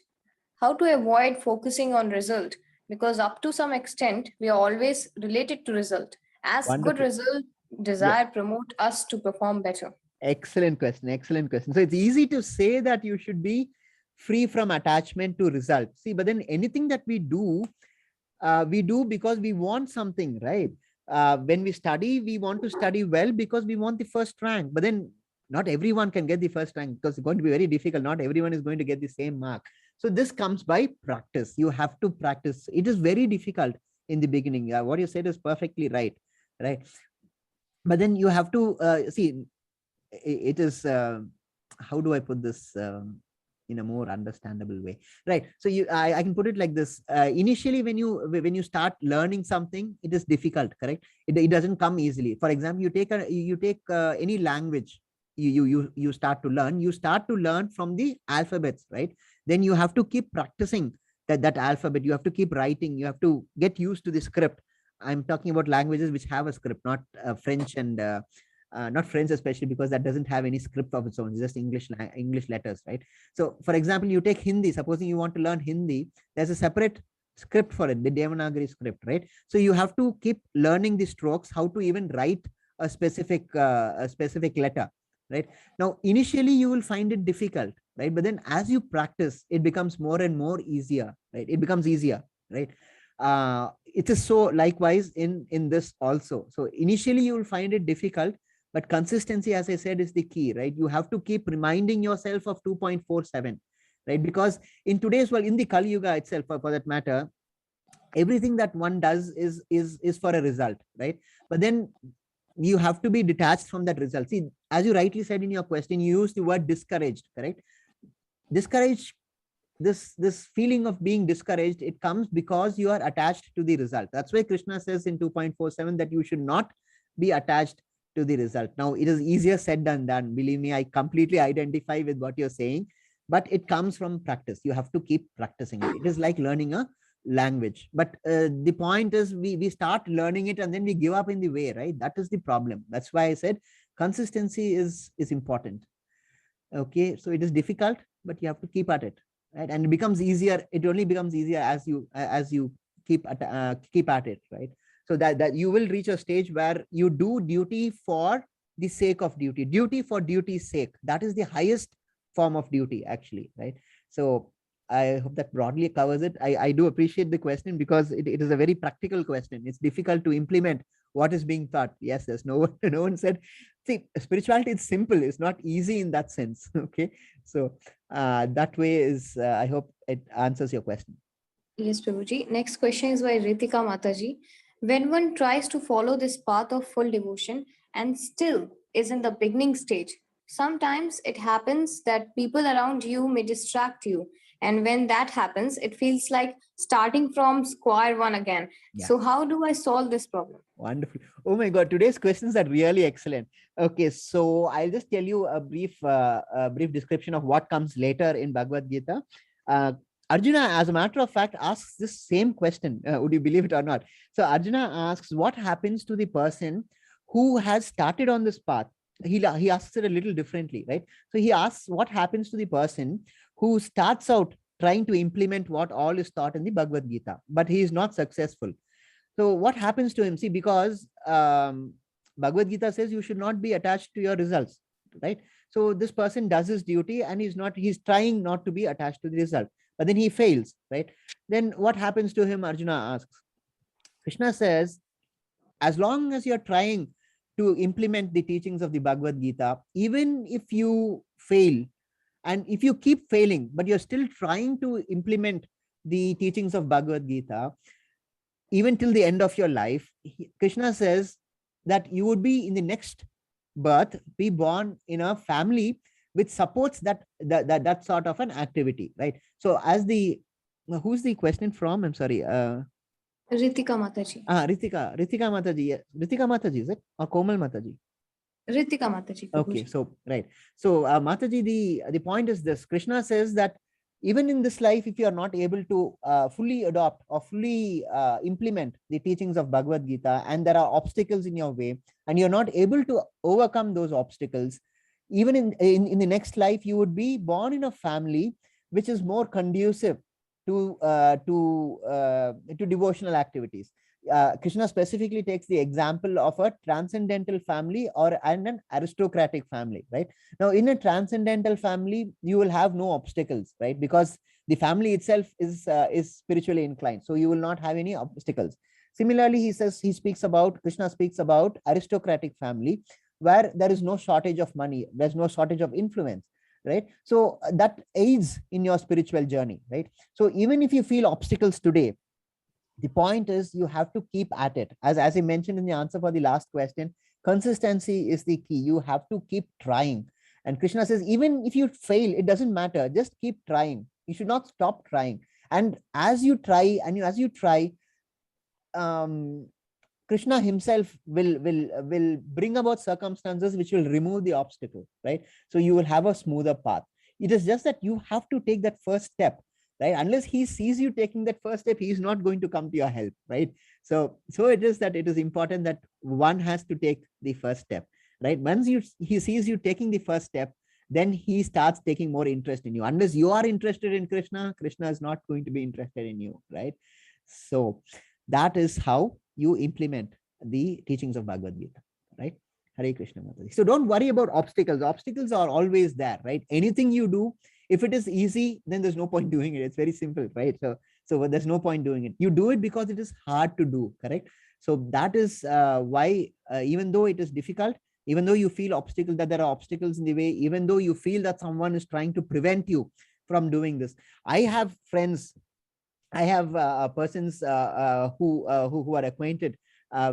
How to avoid focusing on result? Because up to some extent, we are always related to result. As Wonderful. good result desire promote us to perform better. Excellent question. Excellent question. So it's easy to say that you should be free from attachment to result. See, but then anything that we do because we want something, right? When we study, we want to study well because we want the first rank. But then not everyone can get the first rank, because it's going to be very difficult. Not everyone is going to get the same mark. So this comes by practice. You have to practice. It is very difficult in the beginning. What you said is perfectly right, right? But then you have to see. It is how do I put this in a more understandable way, right? So I can put it like this. Initially, when you start learning something, it is difficult, correct? It doesn't come easily. For example, you take any language. You start to learn from the alphabets, right? Then you have to keep practicing that alphabet. You have to keep writing. You have to get used to the script. I'm talking about languages which have a script, not French and not French especially, because that doesn't have any script of its own. It's just English letters, right? So for example, you take Hindi. Supposing you want to learn Hindi, there's a separate script for it, the Devanagari script, right? So you have to keep learning the strokes, how to even write a specific letter, right? Now initially you will find it difficult, right? But then as you practice, it becomes more and more easier, right? It becomes easier, right? It is so likewise in this also. So initially you will find it difficult, but consistency, as I said, is the key, right? You have to keep reminding yourself of 2.47, right? Because in today's world, in the Kali Yuga itself, for that matter, everything that one does is for a result, right? But then you have to be detached from that result. See, as you rightly said in your question, you used the word discouraged, correct? Discouraged, this feeling of being discouraged, it comes because you are attached to the result. That's why Krishna says in 2.47 that you should not be attached to the result. Now it is easier said than done, believe me. I completely identify with what you're saying, but it comes from practice. You have to keep practicing it. It is like learning a language, but the point is we start learning it and then we give up in the way, right? That is the problem. That's why I said consistency is important. Okay, so it is difficult, but you have to keep at it, right? And it becomes easier. It only becomes easier as you keep at it, right? So that you will reach a stage where you do duty for the sake of duty, duty for duty's sake. That is the highest form of duty, actually, right? So I hope that broadly covers it. I do appreciate the question, because it is a very practical question. It's difficult to implement what is being taught. Yes, there's no one, no one said, see, spirituality is simple. It's not easy in that sense. Okay. So that way is, I hope it answers your question. Yes, Prabhuji. Next question is by Ritika Mataji. When one tries to follow this path of full devotion and still is in the beginning stage, sometimes it happens that people around you may distract you. And when that happens, it feels like starting from square one again. Yeah. So, how do I solve this problem? Wonderful. Oh my God, today's questions are really excellent. Okay, so I'll just tell you a brief description of what comes later in Bhagavad Gita. Arjuna, as a matter of fact, asks this same question. Would you believe it or not? So Arjuna asks, what happens to the person who has started on this path? He asks it a little differently, right? So he asks, what happens to the person who starts out trying to implement what all is taught in the Bhagavad Gita, but he is not successful? So what happens to him? See, because Bhagavad Gita says you should not be attached to your results, right? So this person does his duty and he's trying not to be attached to the result, but then he fails, right? Then what happens to him? Arjuna asks. Krishna says, as long as you're trying to implement the teachings of the Bhagavad Gita, even if you fail, and if you keep failing, but you're still trying to implement the teachings of Bhagavad Gita, even till the end of your life, Krishna says that you would be in the next birth, be born in a family which supports that sort of an activity, right? So as the, who's the question from? I'm sorry. Ritika Mataji. Ritika Mataji. Ritika Mataji, is it? Or Komal Mataji? Ritika Mataji. Okay, so right. So Mataji, the point is this. Krishna says that even in this life, if you are not able to fully adopt or fully implement the teachings of Bhagavad Gita, and there are obstacles in your way, and you're not able to overcome those obstacles, even in the next life, you would be born in a family which is more conducive to devotional activities. Krishna specifically takes the example of a transcendental family or an aristocratic family, right? Now, in a transcendental family, you will have no obstacles, right? Because the family itself is spiritually inclined, so you will not have any obstacles. Similarly, Krishna speaks about aristocratic family, where there is no shortage of money, there's no shortage of influence, right? So that aids in your spiritual journey, right? So even if you feel obstacles today, the point is you have to keep at it. As I mentioned in the answer for the last question, consistency is the key. You have to keep trying. And Krishna says, even if you fail, it doesn't matter. Just keep trying. You should not stop trying. And as you try, Krishna himself will bring about circumstances which will remove the obstacle, right? So you will have a smoother path. It is just that you have to take that first step, right? Unless he sees you taking that first step, he is not going to come to your help, right? So it is that it is important that one has to take the first step, right? Once he sees you taking the first step, then he starts taking more interest in you. Unless you are interested in Krishna, Krishna is not going to be interested in you, right? So that is how you implement the teachings of Bhagavad Gita, right? Hare Krishna Mataji. So don't worry about obstacles. Obstacles are always there, right? Anything you do, if it is easy, then there's no point doing it. It's very simple, right? So there's no point doing it. You do it because it is hard to do, correct? So that is why, even though it is difficult, even though you feel obstacles, that there are obstacles in the way, even though you feel that someone is trying to prevent you from doing this. I have friends, I have persons who are acquainted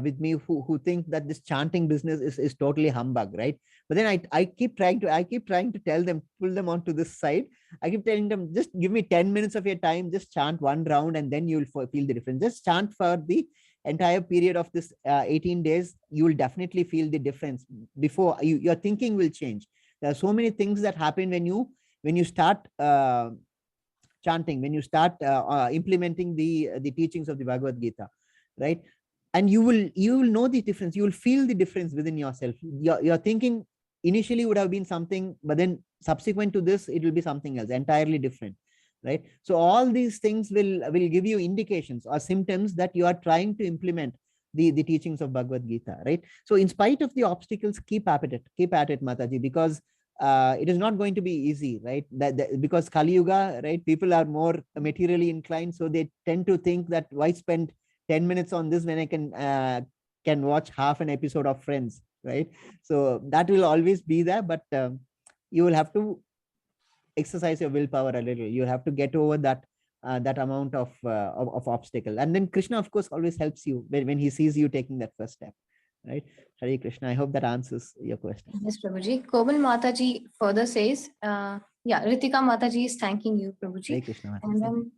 with me, who think that this chanting business is totally humbug, right? But then I keep trying to tell them, pull them onto this side. I keep telling them, just give me 10 minutes of your time, just chant one round, and then you'll feel the difference. Just chant for the entire period of this 18 days. You will definitely feel the difference. Before your thinking will change. There are so many things that happen when you start chanting, when you start implementing the teachings of the Bhagavad Gita, right? And you will know the difference. You will feel the difference within yourself. Your thinking initially would have been something, but then subsequent to this, it will be something else, entirely different, right? So all these things will give you indications or symptoms that you are trying to implement the teachings of Bhagavad Gita, right? So in spite of the obstacles, keep at it, Mataji, because it is not going to be easy, right? Because Kali Yuga, right? People are more materially inclined, so they tend to think that why spend 10 minutes on this when I can watch half an episode of Friends, right? So that will always be there, but you will have to exercise your willpower a little. You have to get over that amount of obstacle, and then Krishna, of course, always helps you when he sees you taking that first step, right? Hare Krishna. I hope that answers your question. Yes, Prabhuji. Komal Mataji further says, yeah, Ritika Mataji is thanking you, Prabhuji. Hare Krishna. And then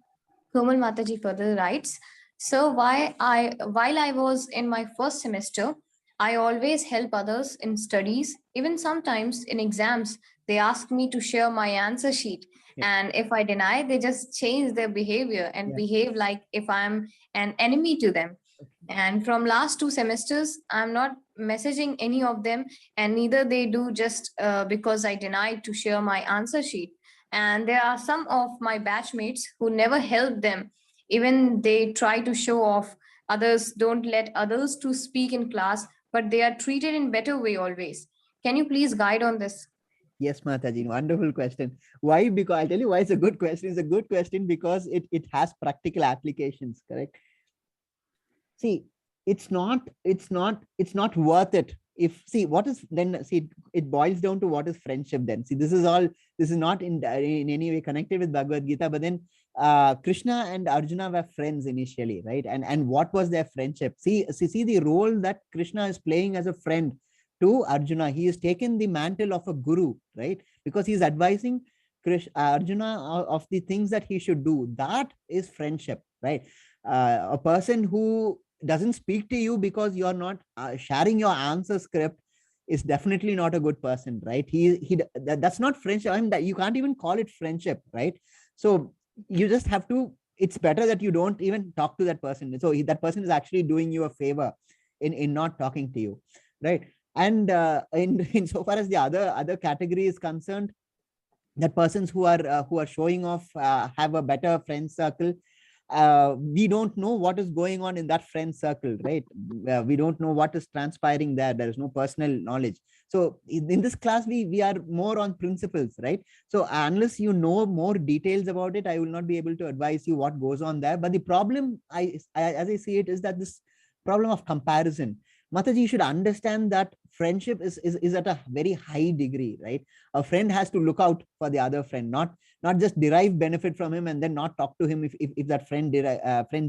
Komal Mataji further writes, so while I was in my first semester, I always help others in studies. Even sometimes in exams, they ask me to share my answer sheet. Yeah. And if I deny, they just change their behavior and Yeah. behave like if I'm an enemy to them. And from last 2 semesters, I'm not messaging any of them, and neither they do, just because I denied to share my answer sheet. And there are some of my batchmates who never help them. Even they try to show off. Others don't let others to speak in class, but they are treated in better way always. Can you please guide on this? Yes, Mataji, wonderful question. Why? Because I'll tell you why it's a good question. It's a good question because it has practical applications, correct? See, it's not worth it. If, see, what is then, see, it boils down to what is friendship then. See, this is not in any way connected with Bhagavad Gita, but then Krishna and Arjuna were friends initially, right? And what was their friendship? See the role that Krishna is playing as a friend to Arjuna. He has taken the mantle of a guru, right? Because he's advising Arjuna of the things that he should do. That is friendship, right? A person who doesn't speak to you because you're not sharing your answer script is definitely not a good person, right? That's not friendship. I mean, that you can't even call it friendship, right? So you just have to, it's better that you don't even talk to that person. So that person is actually doing you a favor in not talking to you, right? And in so far as the other category is concerned, that persons who are showing off have a better friend circle. We don't know what is going on in that friend circle, right? We don't know what is transpiring there. There is no personal knowledge. So in this class, we are more on principles, right? So unless you know more details about it, I will not be able to advise you what goes on there. But the problem, as I see it, is that this problem of comparison. Mataji, you should understand that friendship is at a very high degree, right? A friend has to look out for the other friend, not just derive benefit from him and then not talk to him if that friend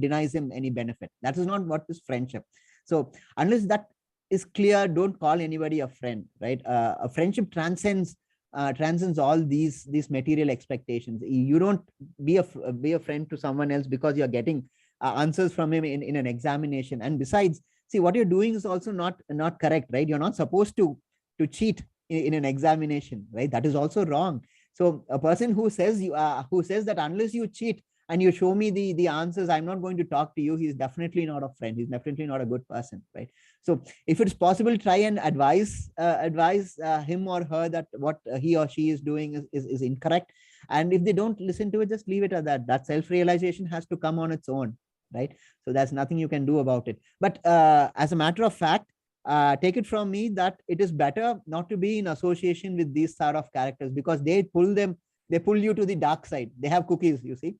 denies him any benefit. That is not what is friendship. So unless that is clear, don't call anybody a friend, right? A friendship transcends all these material expectations. You don't be a friend to someone else because you're getting answers from him in an examination. And besides, see, what you're doing is also not correct, right? You're not supposed to cheat in an examination, right? That is also wrong. So a person who says that unless you cheat, and you show me the answers, I'm not going to talk to you. He's definitely not a friend. He's definitely not a good person, right? So if it's possible, try and advise him or her that what he or she is doing is incorrect. And if they don't listen to it, just leave it at that. That self-realization has to come on its own, right? So there's nothing you can do about it. But as a matter of fact, take it from me that it is better not to be in association with these sort of characters, because they pull you to the dark side. They have cookies, you see.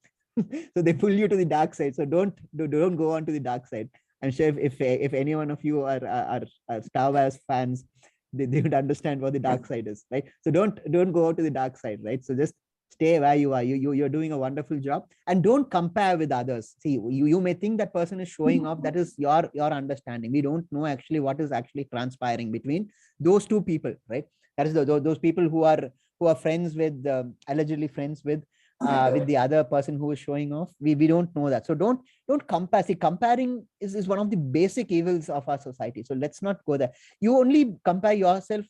So they pull you to the dark side. So don't go on to the dark side. I'm sure if any one of you are Star Wars fans, they would understand what the dark side is, right? So don't go to the dark side, right? So just stay where you are. You're doing a wonderful job, and don't compare with others. See, you may think that person is showing off. That is your understanding. We don't know actually what is actually transpiring between those two people, right? That is those people who are friends with, allegedly friends with the other person who is showing off. We don't know that. So don't compare. See, comparing is one of the basic evils of our society. So let's not go there. You only compare yourself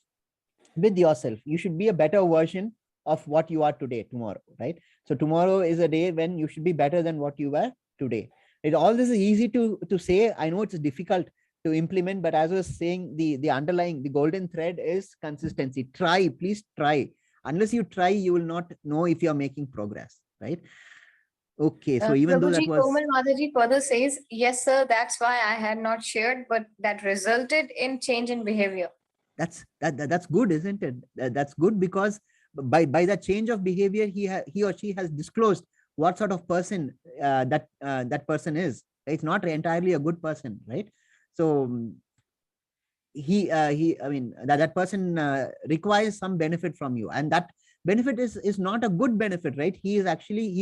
with yourself. You should be a better version of what you are today, tomorrow, right? So tomorrow is a day when you should be better than what you were today. All this is easy to say. I know it's difficult to implement, but as I was saying, the underlying, the golden thread is consistency. Try, please try. Unless you try, you will not know if you're making progress, right? Okay, so even though that Prabhuji, was, Komal Mataji further says, yes, sir, that's why I had not shared, but that resulted in change in behavior. that's good, isn't it? That's good, because by that change of behavior, he or she has disclosed what sort of person that person is. It's not entirely a good person, right? So I mean, that person requires some benefit from you, and that benefit is not a good benefit, right? He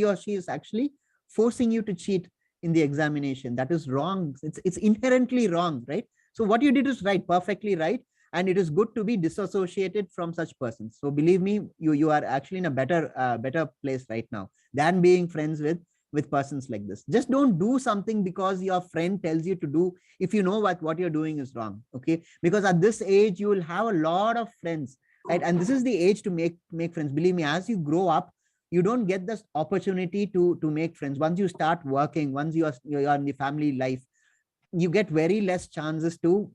or she is actually forcing you to cheat in the examination. That is wrong. It's inherently wrong, right? So what you did is right, perfectly right, and it is good to be disassociated from such persons. So believe me, you are actually in a better place right now than being friends with persons like this. Just don't do something because your friend tells you to do, if you know what you're doing is wrong. Okay, because at this age you will have a lot of friends, right? And this is the age to make friends. Believe me, as you grow up, you don't get this opportunity to make friends. Once you start working, once you're in the family life, you get very less chances to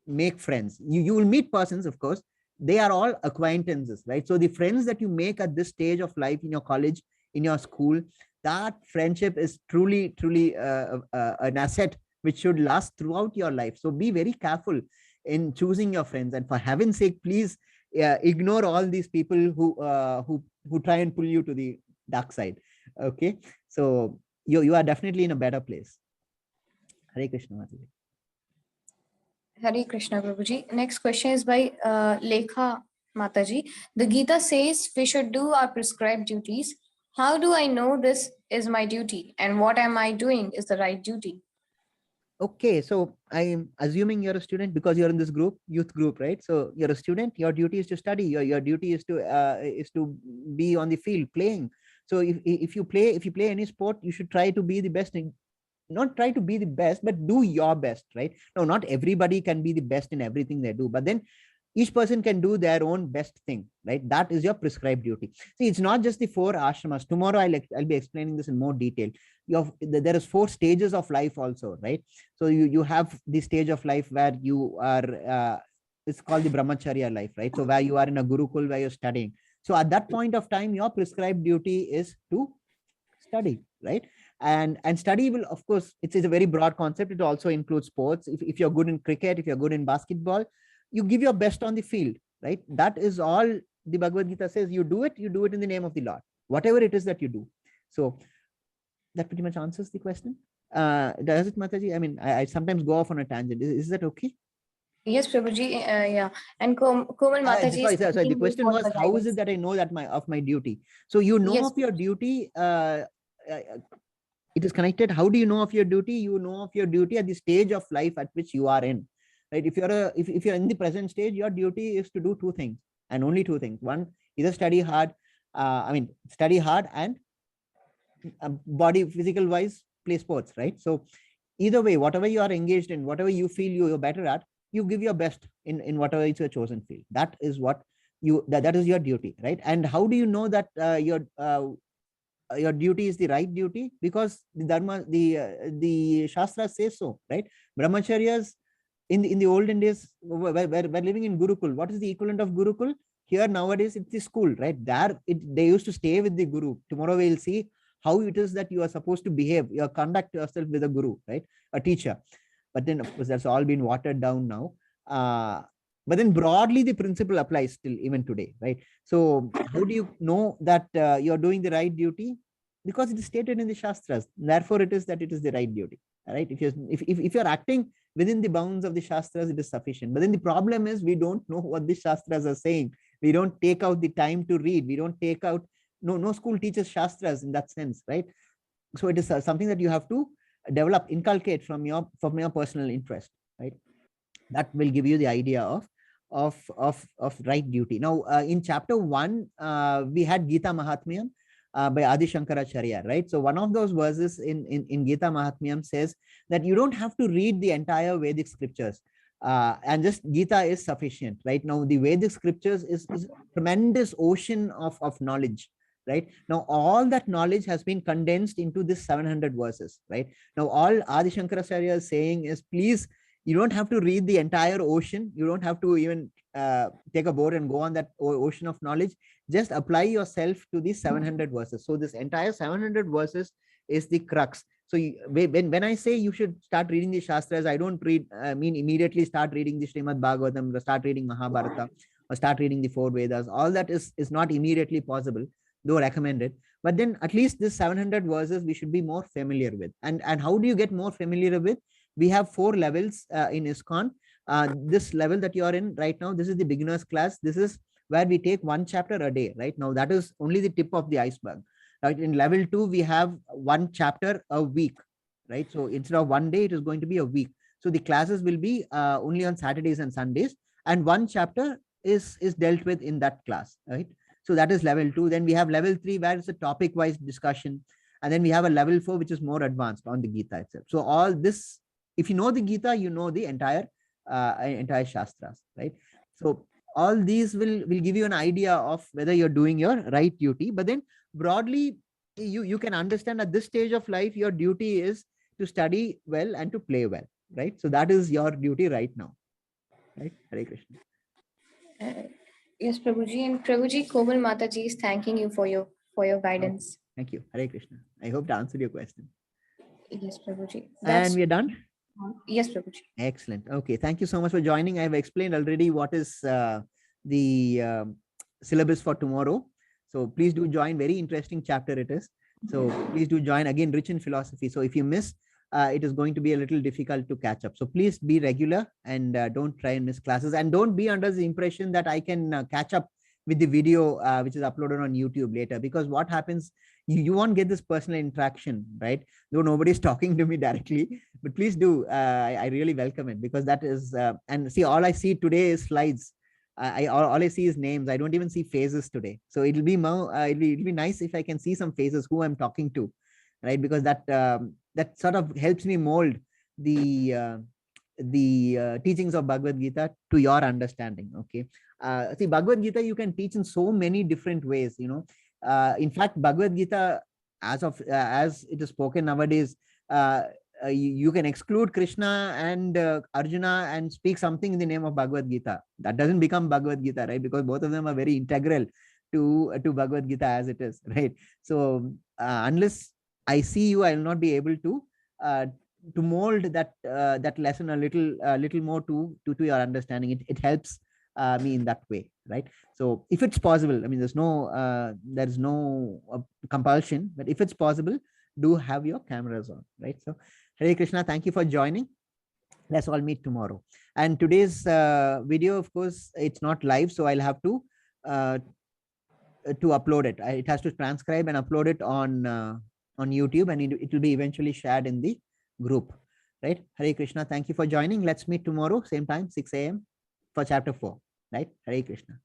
make friends. You will meet persons, of course. They are all acquaintances, right? So the friends that you make at this stage of life, in your college, in your school, that friendship is truly an asset which should last throughout your life. So be very careful in choosing your friends, and for heaven's sake, please ignore all these people who try and pull you to the dark side. Okay, so you are definitely in a better place. Hare Krishna Mataji. Hare Krishna, Prabhuji. Next question is by Lekha Mataji. The Gita says we should do our prescribed duties. How do I know this is my duty, and what am I doing is the right duty? Okay, so I'm assuming you're a student because you're in this group, youth group, right? So you're a student. Your duty is to study. Your duty is to be on the field playing. So if you play any sport, you should try to be the best. Not try to be the best, but do your best, right? No, not everybody can be the best in everything they do, but then each person can do their own best thing, right? That is your prescribed duty. See, it's not just the 4 ashramas. Tomorrow I'll be explaining this in more detail. There is 4 stages of life also, right? So you have the stage of life where you are it's called the brahmacharya life, right? So where you are in a gurukul, where you're studying. So at that point of time, your prescribed duty is to study, right? And study will, of course, it's a very broad concept. It also includes sports. If you're good in cricket, if you're good in basketball, you give your best on the field, right? That is all the Bhagavad Gita says. You do it in the name of the Lord, whatever it is that you do. So that pretty much answers the question. Does it, Mataji? I mean, I sometimes go off on a tangent. Is that okay? Yes, Prabhuji. Yeah. And Komal Mataji. Sorry. The question was, how is it that I know that my duty? So you know Yes. of your duty. It is connected. How do you know of your duty? You know of your duty at the stage of life at which you are in, right? If you're in the present stage, your duty is to do 2 things, and only 2 things. One, either study hard and body physical wise play sports, right? So either way, whatever you are engaged in, whatever you feel you're better at, you give your best in whatever is your chosen field. That is what that is your duty, right? And how do you know that your duty is the right duty? Because the dharma, the shastra says so, right? Brahmacharyas in the olden days we're living in Gurukul. What is the equivalent of Gurukul? Here nowadays it's the school, right? There they used to stay with the guru. Tomorrow we'll see how it is that you are supposed to behave, your conduct yourself with a guru, right? A teacher. But then of course that's all been watered down now. But then broadly the principle applies still even today, right? So how do you know that you're doing the right duty? Because it is stated in the shastras. Therefore it is that it is the right duty, right? If you're acting within the bounds of the shastras, it is sufficient. But then the problem is we don't know what the shastras are saying. We don't take out the time to read. We don't take out, no school teaches shastras in that sense, right? So it is something that you have to develop, inculcate from your personal interest, right? That will give you the idea of right duty. Now in chapter 1 we had Gita Mahatmyam by Adi Shankaracharya, right? So one of those verses in Gita Mahatmyam says that you don't have to read the entire Vedic scriptures, and just Gita is sufficient, right? Now the Vedic scriptures is a tremendous ocean of knowledge, right? Now all that knowledge has been condensed into this 700 verses, right? Now all Adi Shankaracharya is saying is, please, you don't have to read the entire ocean. You don't have to even take a boat and go on that ocean of knowledge. Just apply yourself to these 700 verses. So this entire 700 verses is the crux. So when I say you should start reading the shastras, I don't mean immediately start reading the Srimad Bhagavatam, or start reading Mahabharata, or start reading the 4 Vedas. All that is not immediately possible, though recommended. But then at least this 700 verses we should be more familiar with. And how do you get more familiar with? We have 4 levels in ISKCON. This level that you are in right now, this is the beginner's class. This is where we take 1 chapter a day, right? Now that is only the tip of the iceberg. Right? In level 2, we have 1 chapter a week, right? So instead of 1 day, it is going to be a week. So the classes will be only on Saturdays and Sundays, and 1 chapter is dealt with in that class, right? So that is level 2. Then we have level 3, where it's a topic-wise discussion. And then we have a level 4, which is more advanced on the Gita itself. So all this, if you know the Gita, you know the entire shastras, right? So all these will give you an idea of whether you're doing your right duty. But then broadly, you can understand at this stage of life, your duty is to study well and to play well, right? So that is your duty right now, right? Hare Krishna. Yes, Prabhuji. And Prabhuji, Komal Mataji is thanking you for your guidance. Thank you. Hare Krishna. I hope to answer your question. Yes, Prabhuji. And we are done? Yes, Prabhuji. Excellent. Okay. Thank you so much for joining. I have explained already what is the syllabus for tomorrow. So please do join. Very interesting chapter it is. So please do join. Again, rich in philosophy. So if you miss, it is going to be a little difficult to catch up. So please be regular and don't try and miss classes. And don't be under the impression that I can catch up with the video which is uploaded on YouTube later. Because what happens, you won't get this personal interaction, right? Though nobody's talking to me directly, but please do. I really welcome it, because that is, and see, all I see today is slides. All I see is names. I don't even see faces today. So it'll be more, it'll be nice if I can see some faces who I'm talking to, right? Because that that sort of helps me mold the teachings of Bhagavad Gita to your understanding. Okay. See, Bhagavad Gita you can teach in so many different ways. You know, in fact, Bhagavad Gita, as it is spoken nowadays, you can exclude Krishna and Arjuna and speak something in the name of Bhagavad Gita. That doesn't become Bhagavad Gita, right? Because both of them are very integral to Bhagavad Gita as it is, right? So unless I see you, I will not be able to mold that lesson a little more to your understanding. It helps me in that way, right? So if it's possible, I mean, there's no compulsion, but if it's possible, do have your cameras on, right? So Hare Krishna, thank you for joining. Let's all meet tomorrow. And today's video, of course, it's not live, so I'll have to upload it. It has to transcribe and upload it on YouTube, and it will be eventually shared in the group, right? Hare Krishna, thank you for joining. Let's meet tomorrow, same time, 6 a.m. for chapter 4, right? Hare Krishna.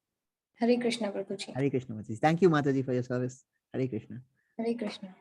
Hare Krishna, Prabhuji. Hare Krishna, Mataji. Thank you, Mataji, for your service. Hare Krishna. Hare Krishna.